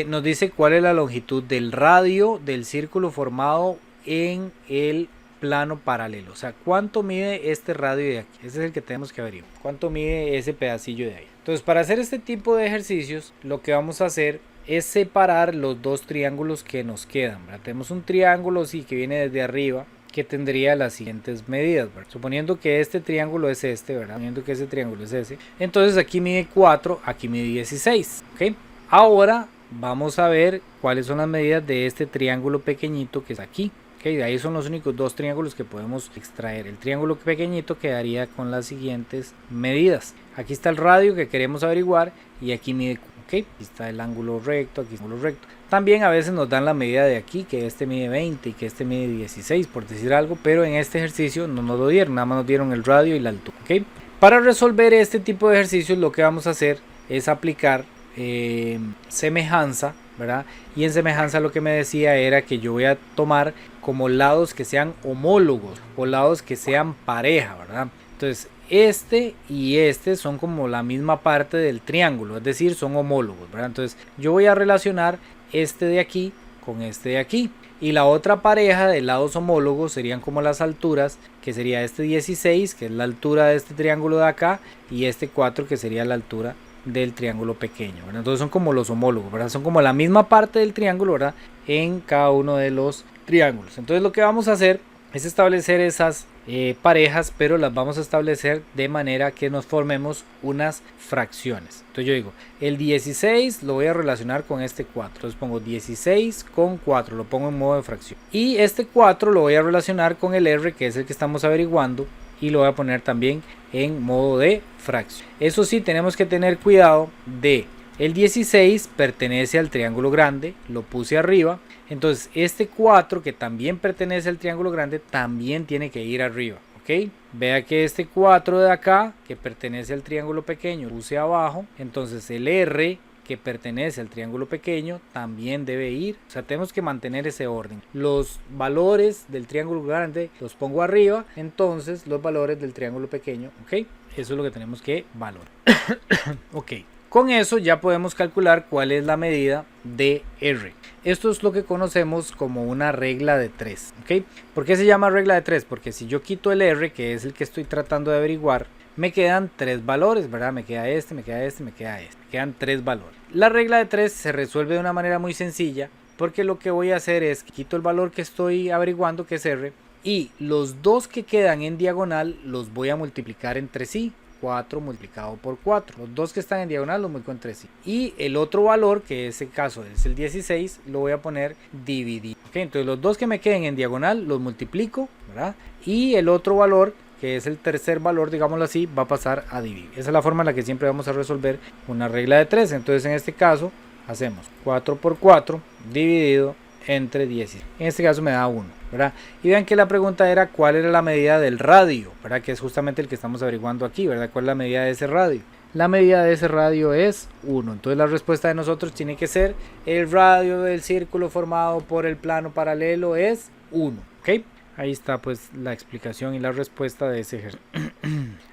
Nos dice cuál es la longitud del radio del círculo formado en el plano paralelo. O sea, ¿cuánto mide este radio de aquí? Ese es el que tenemos que averiguar. ¿Cuánto mide ese pedacillo de ahí? Entonces, para hacer este tipo de ejercicios, lo que vamos a hacer es separar los dos triángulos que nos quedan, ¿verdad? Tenemos un triángulo sí, que viene desde arriba, que tendría las siguientes medidas, ¿verdad? Suponiendo que este triángulo es este, ¿verdad? Suponiendo que ese triángulo es ese. Entonces aquí mide 4, aquí mide 16, ¿ok? Ahora vamos a ver cuáles son las medidas de este triángulo pequeñito que es aquí. Okay, de ahí son los únicos dos triángulos que podemos extraer. El triángulo pequeñito quedaría con las siguientes medidas. Aquí está el radio que queremos averiguar y aquí mide, aquí está el ángulo recto, aquí está el ángulo recto. También a veces nos dan la medida de aquí, que este mide 20 y que este mide 16, por decir algo, pero en este ejercicio no nos lo dieron, nada más nos dieron el radio y la altura. ¿Okay? Para resolver este tipo de ejercicios lo que vamos a hacer es aplicar semejanza, ¿verdad? Y en semejanza lo que me decía era que yo voy a tomar como lados que sean homólogos o lados que sean pareja, ¿verdad? Entonces este y este son como la misma parte del triángulo, es decir, son homólogos, ¿verdad? Entonces yo voy a relacionar este de aquí con este de aquí, y la otra pareja de lados homólogos serían como las alturas, que sería este 16, que es la altura de este triángulo de acá, y este 4, que sería la altura del triángulo pequeño, ¿verdad? Entonces son como los homólogos, ¿verdad? Son como la misma parte del triángulo, ¿verdad? En cada uno de los triángulos. Entonces lo que vamos a hacer es establecer esas parejas, pero las vamos a establecer de manera que nos formemos unas fracciones. Entonces yo digo, el 16 lo voy a relacionar con este 4, entonces pongo 16 con 4, lo pongo en modo de fracción, y este 4 lo voy a relacionar con el R, que es el que estamos averiguando, y lo voy a poner también en modo de fracción. Eso sí, tenemos que tener cuidado de el 16 pertenece al triángulo grande, lo puse arriba, entonces este 4 que también pertenece al triángulo grande también tiene que ir arriba, ¿ok? Vea que este 4 de acá que pertenece al triángulo pequeño lo puse abajo, entonces el R que pertenece al triángulo pequeño también debe ir, o sea, tenemos que mantener ese orden. Los valores del triángulo grande los pongo arriba, entonces los valores del triángulo pequeño, ok, eso es lo que tenemos que valorar. Ok, con eso ya podemos calcular cuál es la medida de R. Esto es lo que conocemos como una regla de 3, ok. ¿Por qué se llama regla de 3? Porque si yo quito el R, que es el que estoy tratando de averiguar, me quedan 3 valores, ¿verdad? Me queda este, me queda este, me queda este. Me quedan 3 valores. La regla de 3 se resuelve de una manera muy sencilla, porque lo que voy a hacer es que quito el valor que estoy averiguando, que es R, y los dos que quedan en diagonal los voy a multiplicar entre sí. 4 multiplicado por 4. Los dos que están en diagonal los multiplico entre sí. Y el otro valor, que en este caso es el 16, lo voy a poner dividido. ¿Okay? Entonces los dos que me queden en diagonal los multiplico, ¿verdad? Y el otro valor, que es el tercer valor, digámoslo así, va a pasar a dividir. Esa es la forma en la que siempre vamos a resolver una regla de 3. Entonces en este caso hacemos 4 por 4 dividido entre 10. En este caso me da 1, ¿verdad? Y vean que la pregunta era cuál era la medida del radio, ¿verdad? Que es justamente el que estamos averiguando aquí, ¿verdad? ¿Cuál es la medida de ese radio? La medida de ese radio es 1. Entonces la respuesta de nosotros tiene que ser el radio del círculo formado por el plano paralelo es 1, ¿ok? Ahí está pues la explicación y la respuesta de ese ejercicio.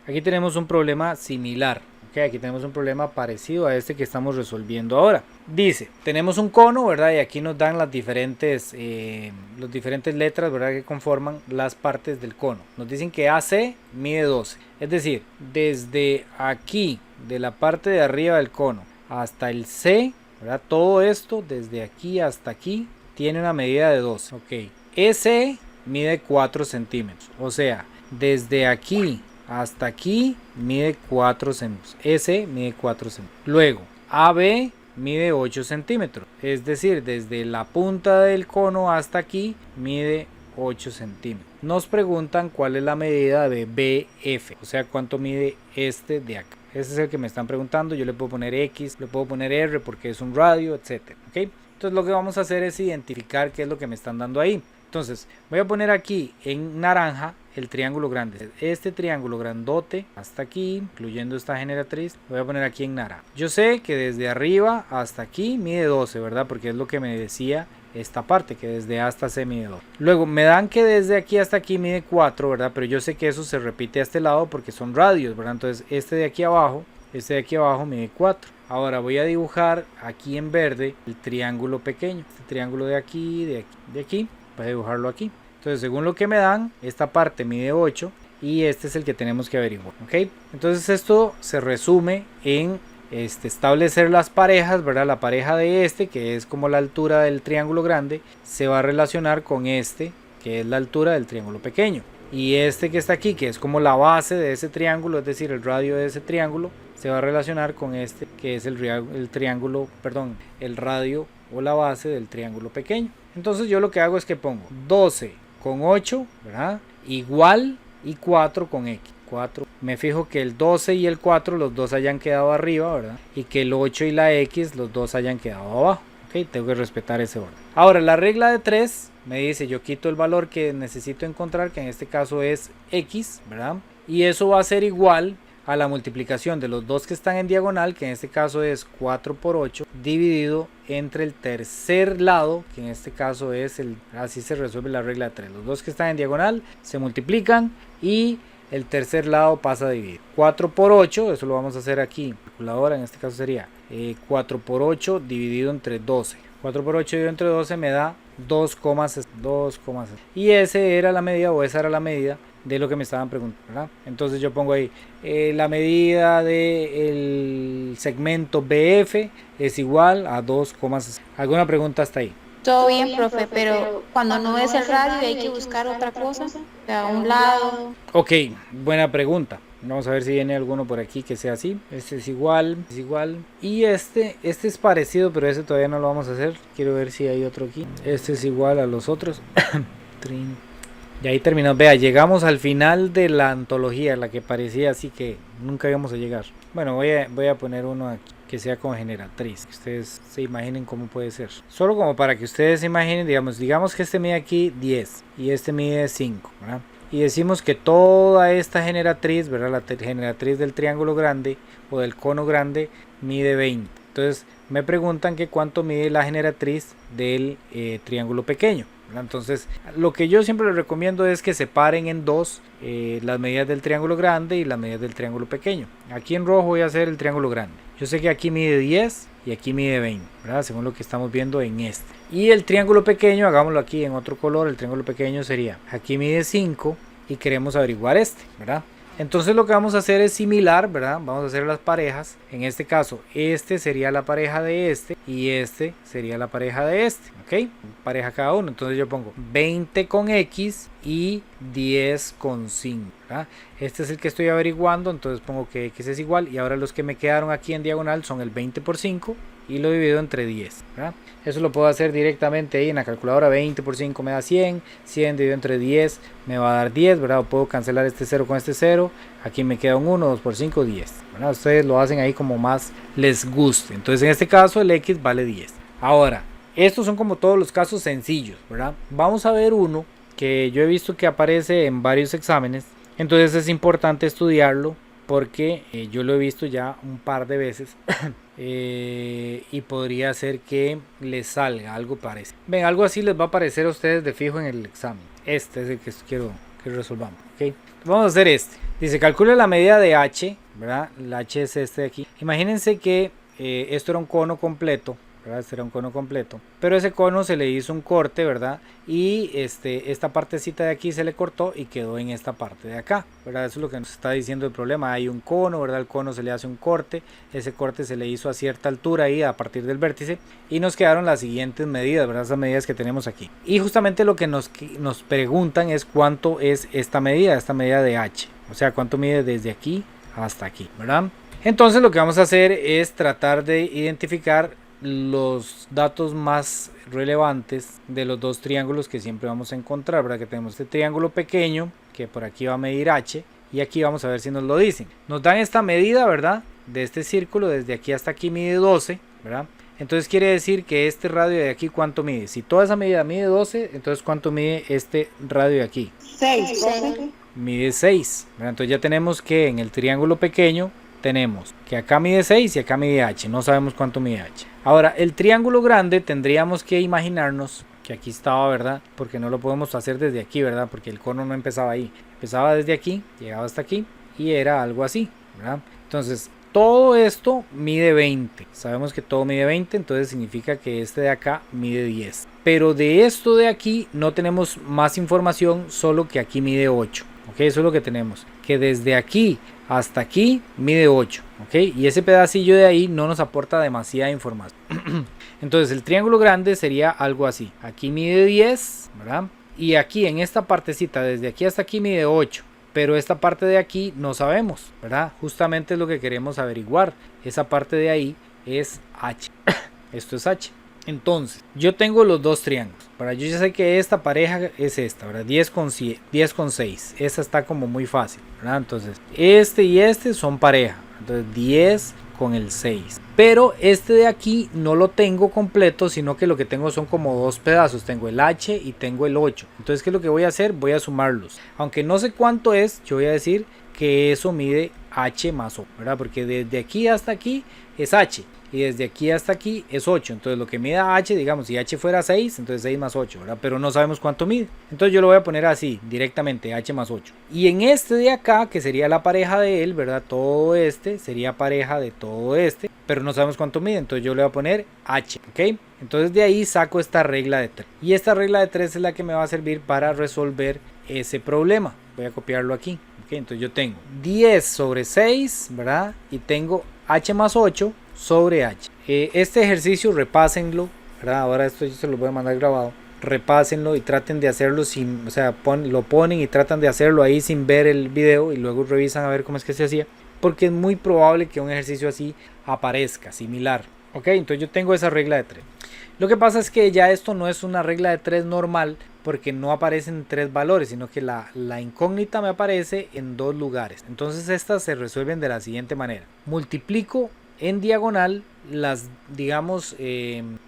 Aquí tenemos un problema similar, ¿ok? Ok, aquí tenemos un problema parecido a este que estamos resolviendo ahora. Dice, tenemos un cono, ¿verdad? Y aquí nos dan las diferentes letras, ¿verdad? Que conforman las partes del cono. Nos dicen que AC mide 12. Es decir, desde aquí, de la parte de arriba del cono hasta el C, ¿verdad? Todo esto, desde aquí hasta aquí, tiene una medida de 12. Ok, EC mide 4 centímetros. O sea, desde aquí hasta aquí mide 4 centímetros. S mide 4 centímetros. Luego, AB mide 8 centímetros. Es decir, desde la punta del cono hasta aquí mide 8 centímetros. Nos preguntan cuál es la medida de BF. O sea, cuánto mide este de acá. Ese es el que me están preguntando. Yo le puedo poner X, le puedo poner R porque es un radio, etc. ¿Okay? Entonces lo que vamos a hacer es identificar qué es lo que me están dando ahí. Entonces voy a poner aquí en naranja el triángulo grande. Este triángulo grandote hasta aquí, incluyendo esta generatriz, voy a poner aquí en naranja. Yo sé que desde arriba hasta aquí mide 12, ¿verdad? Porque es lo que me decía esta parte, que desde A hasta C mide 2. Luego me dan que desde aquí hasta aquí mide 4, ¿verdad? Pero yo sé que eso se repite a este lado porque son radios, ¿verdad? Entonces este de aquí abajo mide 4. Ahora voy a dibujar aquí en verde el triángulo pequeño. Este triángulo de aquí, de aquí. Voy a dibujarlo aquí. Entonces según lo que me dan, esta parte mide 8 y este es el que tenemos que averiguar. ¿Ok? Entonces esto se resume en establecer las parejas, ¿verdad? La pareja de este, que es como la altura del triángulo grande, se va a relacionar con este, que es la altura del triángulo pequeño. Y este que está aquí, que es como la base de ese triángulo, es decir, el radio de ese triángulo, se va a relacionar con este, que es el radio o la base del triángulo pequeño. Entonces yo lo que hago es que pongo 12 con 8, ¿verdad? Igual y 4 con X. 4. Me fijo que el 12 y el 4 los dos hayan quedado arriba, ¿verdad? Y que el 8 y la X los dos hayan quedado abajo. Ok, tengo que respetar ese orden. Ahora la regla de 3 me dice, yo quito el valor que necesito encontrar, que en este caso es X, ¿verdad? Y eso va a ser igual a la multiplicación de los dos que están en diagonal, que en este caso es 4 por 8, dividido entre el tercer lado, que en este caso es así se resuelve la regla de 3. Los dos que están en diagonal se multiplican y el tercer lado pasa a dividir. 4 por 8, eso lo vamos a hacer aquí, calculadora, en este caso sería 4 por 8 dividido entre 12. 4 por 8 dividido entre 12 me da 2,6. Y esa era la medida de lo que me estaban preguntando, ¿verdad? Entonces yo pongo ahí la medida del segmento BF es igual a 2,6. ¿Alguna pregunta hasta ahí? Todo bien, profe, pero cuando no es el radio hay que buscar otra cosa, a un lado. Ok, buena pregunta. Vamos a ver si viene alguno por aquí que sea así. Este es igual. Y este es parecido, pero ese todavía no lo vamos a hacer. Quiero ver si hay otro aquí. Este es igual a los otros. Y ahí terminamos. Vea, llegamos al final de la antología, la que parecía así que nunca íbamos a llegar. Bueno, voy a poner uno aquí que sea con generatriz, que ustedes se imaginen cómo puede ser. Solo como para que ustedes se imaginen, digamos que este mide aquí 10 y este mide 5, ¿verdad? Y decimos que toda esta generatriz, ¿verdad? La generatriz del triángulo grande o del cono grande mide 20. Entonces me preguntan que cuánto mide la generatriz del triángulo pequeño. Entonces lo que yo siempre les recomiendo es que separen en dos las medidas del triángulo grande y las medidas del triángulo pequeño. Aquí en rojo voy a hacer el triángulo grande. Yo sé que aquí mide 10 y aquí mide 20, ¿verdad? Según lo que estamos viendo en este. Y el triángulo pequeño, hagámoslo aquí en otro color. El triángulo pequeño sería, aquí mide 5 y queremos averiguar este, ¿verdad? Entonces lo que vamos a hacer es similar, ¿verdad? Vamos a hacer las parejas. En este caso, este sería la pareja de este y este sería la pareja de este, ¿ok? Pareja cada uno. Entonces yo pongo 20 con X y 10 con 5, ¿verdad? Este es el que estoy averiguando, entonces pongo que X es igual. Y ahora los que me quedaron aquí en diagonal son el 20 por 5 y lo divido entre 10, ¿verdad? Eso lo puedo hacer directamente ahí en la calculadora. 20 por 5 me da 100, 100 dividido entre 10 me va a dar 10, ¿verdad? O puedo cancelar este 0 con este 0, aquí me queda un 1, 2 por 5, 10, ¿verdad? Ustedes lo hacen ahí como más les guste. Entonces en este caso el X vale 10. Ahora, estos son como todos los casos sencillos, ¿verdad? Vamos a ver uno que yo he visto que aparece en varios exámenes, entonces es importante estudiarlo porque yo lo he visto ya un par de veces y podría ser que les salga algo parecido. Ven, algo así les va a aparecer a ustedes de fijo en el examen. Este es el que quiero que resolvamos, ¿ok? Vamos a hacer este. Dice, calcula la medida de H ¿verdad? El H es este de aquí. Imagínense que esto era un cono completo, ¿verdad? Este era un cono completo, pero ese cono se le hizo un corte, ¿verdad? Y esta partecita de aquí se le cortó y quedó en esta parte de acá, ¿verdad? Eso es lo que nos está diciendo el problema. Hay un cono, ¿verdad? El cono se le hace un corte, ese corte se le hizo a cierta altura ahí a partir del vértice y nos quedaron las siguientes medidas, ¿verdad? Esas medidas que tenemos aquí. Y justamente lo que nos preguntan es cuánto es esta medida de H, o sea, cuánto mide desde aquí hasta aquí, ¿verdad? Entonces lo que vamos a hacer es tratar de identificar los datos más relevantes de los dos triángulos que siempre vamos a encontrar, ¿verdad? Que tenemos este triángulo pequeño que por aquí va a medir H y aquí vamos a ver si nos lo dicen. Nos dan esta medida, ¿verdad? De este círculo desde aquí hasta aquí mide 12, ¿verdad? Entonces quiere decir que este radio de aquí ¿cuánto mide? Si toda esa medida mide 12, entonces ¿cuánto mide este radio de aquí? 6, profe. Mide 6, ¿verdad? Entonces ya tenemos que en el triángulo pequeño tenemos que acá mide 6 y acá mide H, no sabemos cuánto mide H. Ahora, el triángulo grande tendríamos que imaginarnos que aquí estaba, ¿verdad? Porque no lo podemos hacer desde aquí, ¿verdad? Porque el cono no empezaba ahí, empezaba desde aquí, llegaba hasta aquí y era algo así, ¿verdad? Entonces, todo esto mide 20, sabemos que todo mide 20, entonces significa que este de acá mide 10. Pero de esto de aquí no tenemos más información, solo que aquí mide 8, ¿ok? Eso es lo que tenemos, que desde aquí hasta aquí mide 8, ¿ok? Y ese pedacillo de ahí no nos aporta demasiada información. Entonces el triángulo grande sería algo así. Aquí mide 10, ¿verdad? Y aquí en esta partecita, desde aquí hasta aquí mide 8. Pero esta parte de aquí no sabemos, ¿verdad? Justamente es lo que queremos averiguar. Esa parte de ahí es H. Esto es H. Entonces, yo tengo los dos triángulos. ¿Verdad? Yo ya sé que esta pareja es esta, ¿verdad? 10 con 6. Esa está como muy fácil, ¿verdad? Entonces, este y este son pareja. Entonces, 10 con el 6. Pero este de aquí no lo tengo completo, sino que lo que tengo son como dos pedazos. Tengo el H y tengo el 8. Entonces, ¿qué es lo que voy a hacer? Voy a sumarlos. Aunque no sé cuánto es, yo voy a decir que eso mide H más 8, ¿verdad? Porque desde aquí hasta aquí es H. Y desde aquí hasta aquí es 8, entonces lo que mide H, digamos, si H fuera 6, entonces 6 más 8, ¿verdad? Pero no sabemos cuánto mide, entonces yo lo voy a poner así, directamente, H más 8. Y en este de acá, que sería la pareja de él, ¿verdad? Todo este sería pareja de todo este, pero no sabemos cuánto mide, entonces yo le voy a poner H, ¿ok? Entonces de ahí saco esta regla de 3. Y esta regla de 3 es la que me va a servir para resolver ese problema. Voy a copiarlo aquí, ¿ok? Entonces yo tengo 10 sobre 6, ¿verdad? Y tengo H más 8 sobre H. Este ejercicio repásenlo, ¿verdad? Ahora esto yo se lo voy a mandar grabado. Repásenlo y traten de hacerlo sin, o sea, lo ponen y tratan de hacerlo ahí sin ver el video y luego revisan a ver cómo es que se hacía, porque es muy probable que un ejercicio así aparezca similar. Ok, entonces yo tengo esa regla de 3. Lo que pasa es que ya esto no es una regla de 3 normal, porque no aparecen 3 valores, sino que la incógnita me aparece en 2 lugares. Entonces estas se resuelven de la siguiente manera. Multiplico en diagonal las, digamos,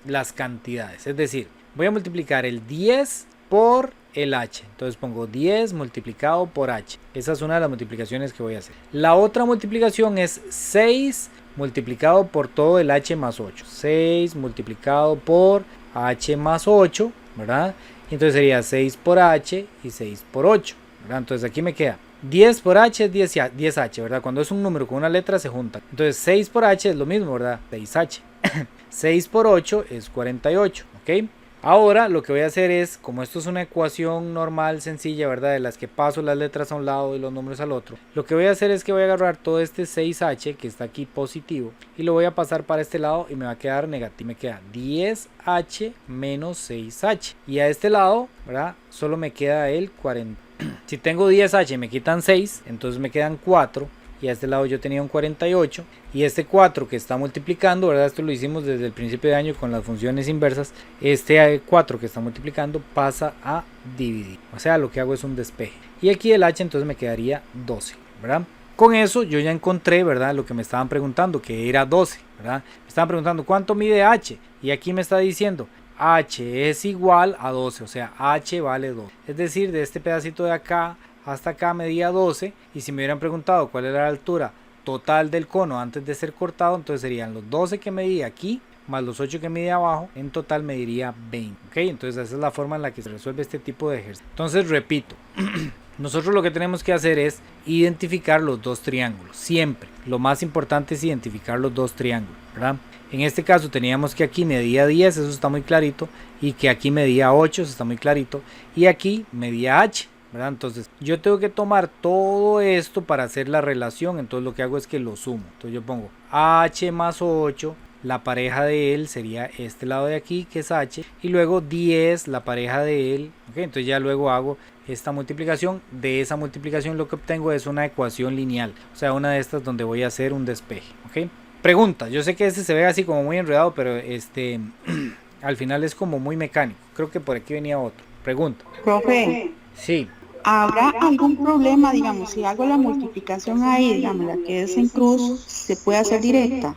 las cantidades. Es decir, voy a multiplicar el 10 por el H. Entonces pongo 10 multiplicado por H. Esa es una de las multiplicaciones que voy a hacer. La otra multiplicación es 6 multiplicado por todo el H más 8. 6 multiplicado por H más 8, ¿verdad? Entonces sería 6 por H y 6 por 8, ¿verdad? Entonces aquí me queda 10 por H es 10H, ¿verdad? Cuando es un número con una letra se juntan. Entonces 6 por H es lo mismo, ¿verdad? 6H. 6 por 8 es 48, ¿ok? Ahora lo que voy a hacer es, como esto es una ecuación normal, sencilla, ¿verdad? De las que paso las letras a un lado y los números al otro. Lo que voy a hacer es que voy a agarrar todo este 6H que está aquí positivo y lo voy a pasar para este lado y me va a quedar negativo. Me queda 10H menos 6H. Y a este lado, ¿verdad? Solo me queda el 40. Si tengo 10H y me quitan 6, entonces me quedan 4. Y a este lado yo tenía un 48. Y este 4 que está multiplicando, ¿verdad? Esto lo hicimos desde el principio de año con las funciones inversas. Este 4 que está multiplicando pasa a dividir. O sea, lo que hago es un despeje. Y aquí el H entonces me quedaría 12, ¿verdad? Con eso yo ya encontré, ¿verdad? Lo que me estaban preguntando, que era 12, ¿verdad? Me estaban preguntando ¿cuánto mide H? Y aquí me está diciendo H es igual a 12, o sea, H vale 2. Es decir, de este pedacito de acá hasta acá medía 12, y si me hubieran preguntado cuál era la altura total del cono antes de ser cortado, entonces serían los 12 que medía aquí más los 8 que medía abajo, en total mediría 20. ¿Ok? Entonces esa es la forma en la que se resuelve este tipo de ejercicio. Entonces repito, nosotros lo que tenemos que hacer es identificar los dos triángulos, siempre. Lo más importante es identificar los dos triángulos, ¿verdad? En este caso teníamos que aquí medía 10, eso está muy clarito, y que aquí medía 8, eso está muy clarito, y aquí medía h, ¿verdad? Entonces yo tengo que tomar todo esto para hacer la relación, entonces lo que hago es que lo sumo. Entonces yo pongo h más 8, la pareja de él sería este lado de aquí, que es h, y luego 10, la pareja de él, ¿okay? Entonces ya luego hago esta multiplicación. De esa multiplicación lo que obtengo es una ecuación lineal, o sea, una de estas donde voy a hacer un despeje, ¿ok? Pregunta, yo sé que este se ve así como muy enredado, pero al final es como muy mecánico. Creo que por aquí venía otro. Pregunta. Profe, Sí. ¿habrá algún problema, digamos, si hago la multiplicación ahí, digamos, la que es en cruz, se puede hacer directa?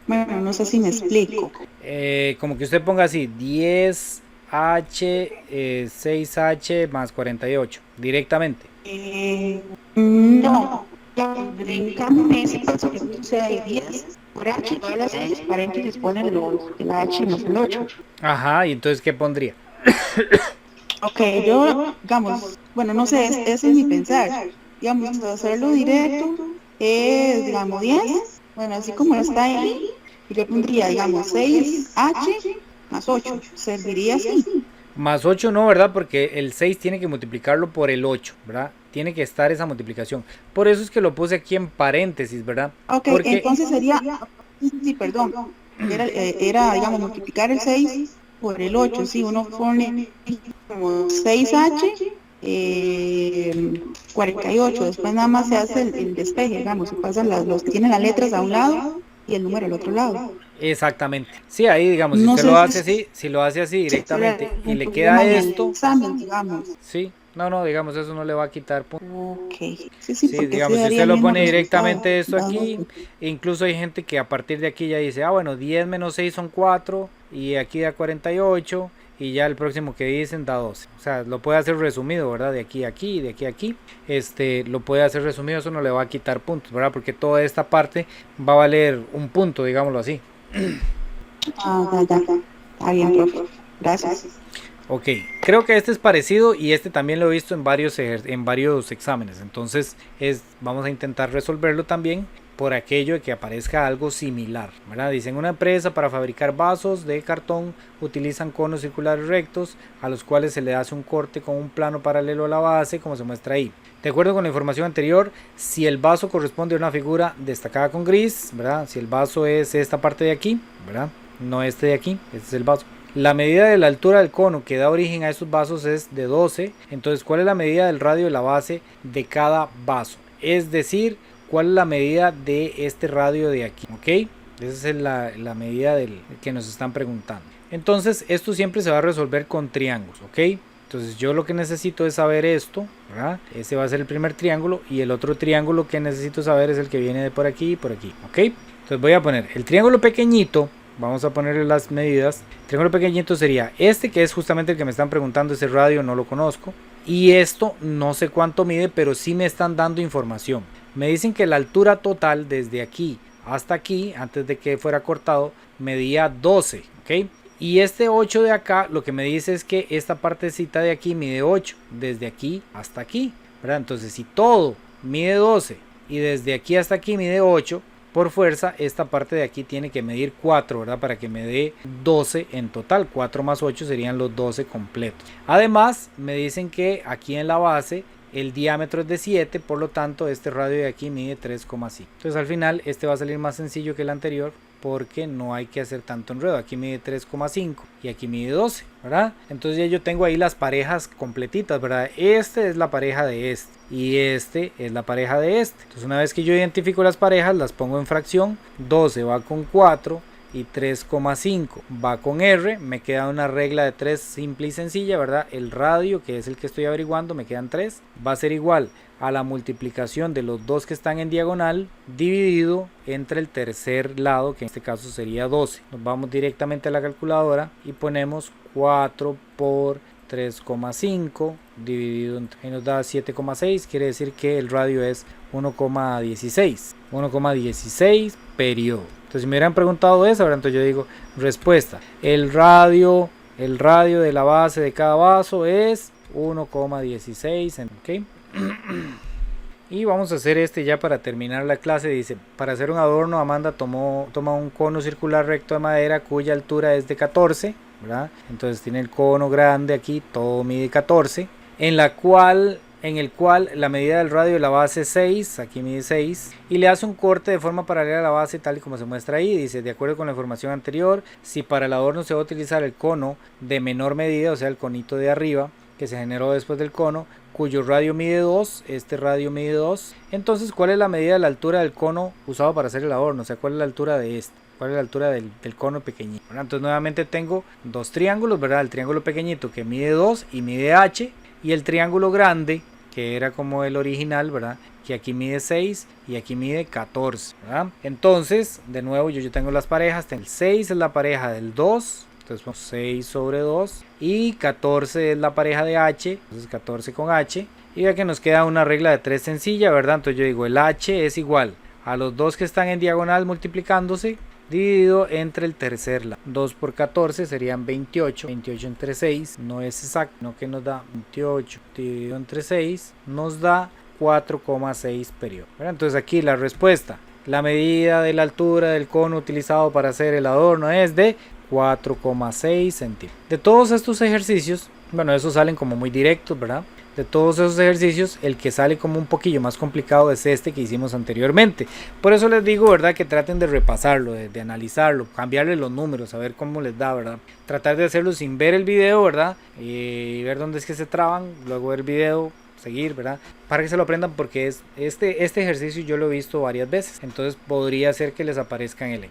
Bueno, no sé si me explico. Como que usted ponga así, 10h, 6h más 48, directamente. No, brincamos ese paso que puse ahí 10 por h igual a las 6, paréntesis ponen el h más el 8. Ajá, y entonces ¿qué pondría? Ok, yo, digamos, bueno, no sé, ese es mi pensar. Digamos, hacerlo directo es, digamos, 10. Bueno, así como está ahí, yo pondría, digamos, 6h más 8. Serviría así. Más 8 no, ¿verdad? Porque el 6 tiene que multiplicarlo por el 8, ¿verdad? Tiene que estar esa multiplicación. Por eso es que lo puse aquí en paréntesis, ¿verdad? Ok, porque... entonces sería, sí, perdón, era, digamos, multiplicar el 6 por el 8, sí, uno pone como 6h, 48, después nada más se hace el despeje, digamos, se pasan los que tienen las letras a un lado y el número al otro lado. Exactamente. Sí, ahí digamos, si No usted sé lo si hace así, si lo hace así directamente y le queda problema en el esto, examen, digamos. sí, no, digamos, eso no le va a quitar puntos. Ok, sí, Sí, porque digamos, si daría usted lo el mismo pone directamente resultado. esto aquí, incluso hay gente que a partir de aquí ya dice, ah, bueno, 10 menos 6 son 4, y aquí da 48, y ya el próximo que dicen da 12. O sea, lo puede hacer resumido, ¿verdad? De aquí a aquí, de aquí a aquí. Lo puede hacer resumido, eso no le va a quitar puntos, ¿verdad? Porque toda esta parte va a valer un punto, digámoslo así. Ya. Está bien, profe. Gracias. Ok, creo que este es parecido y este también lo he visto en varios exámenes. Entonces vamos a intentar resolverlo también por aquello de que aparezca algo similar, ¿verdad? Dicen, una empresa para fabricar vasos de cartón utilizan conos circulares rectos a los cuales se le hace un corte con un plano paralelo a la base, como se muestra ahí. De acuerdo con la información anterior, si el vaso corresponde a una figura destacada con gris, ¿verdad? Si el vaso es esta parte de aquí, ¿verdad? No este de aquí, este es el vaso. La medida de la altura del cono que da origen a estos vasos es de 12. Entonces, ¿cuál es la medida del radio de la base de cada vaso? Es decir, ¿cuál es la medida de este radio de aquí? ¿Ok? Esa es la medida que nos están preguntando. Entonces, esto siempre se va a resolver con triángulos, ¿ok? Entonces, yo lo que necesito es saber esto, ¿verdad? Ese va a ser el primer triángulo y el otro triángulo que necesito saber es el que viene de por aquí y por aquí, ¿ok? Entonces, voy a poner el triángulo pequeñito. Vamos a ponerle las medidas. El triángulo pequeñito sería este, que es justamente el que me están preguntando. Ese radio no lo conozco. Y esto no sé cuánto mide, pero sí me están dando información. Me dicen que la altura total desde aquí hasta aquí, antes de que fuera cortado, medía 12. ¿Ok? Y este 8 de acá, lo que me dice es que esta partecita de aquí mide 8. Desde aquí hasta aquí, ¿verdad? Entonces, si todo mide 12 y desde aquí hasta aquí mide 8, por fuerza, esta parte de aquí tiene que medir 4, ¿verdad? Para que me dé 12 en total. 4 más 8 serían los 12 completos. Además, me dicen que aquí en la base el diámetro es de 7, por lo tanto, este radio de aquí mide 3,5. Entonces, al final, este va a salir más sencillo que el anterior, porque no hay que hacer tanto enredo. Aquí mide 3,5 y aquí mide 12, ¿verdad? Entonces ya yo tengo ahí las parejas completitas, ¿verdad? Este es la pareja de este y este es la pareja de este. Entonces, una vez que yo identifico las parejas, las pongo en fracción. 12 va con 4 y 3,5 va con R. Me queda una regla de 3 simple y sencilla, ¿verdad? El radio, que es el que estoy averiguando, me quedan 3, va a ser igual a la multiplicación de los dos que están en diagonal dividido entre el tercer lado, que en este caso sería 12. Nos vamos directamente a la calculadora y ponemos 4 por 3,5 dividido entre, y nos da 7,6, quiere decir que el radio es 1,16 periodo. Entonces, si me hubieran preguntado eso, ahora entonces yo digo, respuesta, el radio de la base de cada vaso es 1,16, ¿ok? Y vamos a hacer este ya para terminar la clase. Dice, para hacer un adorno, Amanda toma un cono circular recto de madera cuya altura es de 14, ¿verdad? Entonces tiene el cono grande aquí, todo mide 14, en el cual la medida del radio de la base es 6, aquí mide 6, y le hace un corte de forma paralela a la base tal y como se muestra ahí. Dice, de acuerdo con la información anterior, si para el adorno se va a utilizar el cono de menor medida, o sea el conito de arriba, que se generó después del cono, cuyo radio mide 2, este radio mide 2, entonces ¿cuál es la medida de la altura del cono usado para hacer el adorno? O sea, ¿cuál es la altura de este? ¿Cuál es la altura del cono pequeñito? Entonces nuevamente tengo dos triángulos, ¿verdad? El triángulo pequeñito que mide 2 y mide h, y el triángulo grande, que era como el original, ¿verdad? Que aquí mide 6 y aquí mide 14, ¿verdad? Entonces, de nuevo, yo tengo las parejas. El 6 es la pareja del 2, entonces pongo 6 sobre 2, y 14 es la pareja de h, entonces 14 con h, y ya que nos queda una regla de 3 sencilla, ¿verdad? Entonces yo digo, el h es igual a los dos que están en diagonal multiplicándose, dividido entre el tercer lado. 2 por 14 serían 28. 28 entre 6 no es exacto, no, que nos da 28 dividido entre 6 nos da 4,6 periodos. Entonces aquí la respuesta, la medida de la altura del cono utilizado para hacer el adorno es de 4,6 centímetros. De todos estos ejercicios, bueno, esos salen como muy directos, ¿verdad? De todos esos ejercicios, el que sale como un poquillo más complicado es este que hicimos anteriormente. Por eso les digo, ¿verdad? Que traten de repasarlo, de analizarlo, cambiarle los números, a ver cómo les da, ¿verdad? Tratar de hacerlo sin ver el video, ¿verdad? Y ver dónde es que se traban, luego ver el video, seguir, ¿verdad? Para que se lo aprendan, porque este ejercicio yo lo he visto varias veces, entonces podría ser que les aparezca en el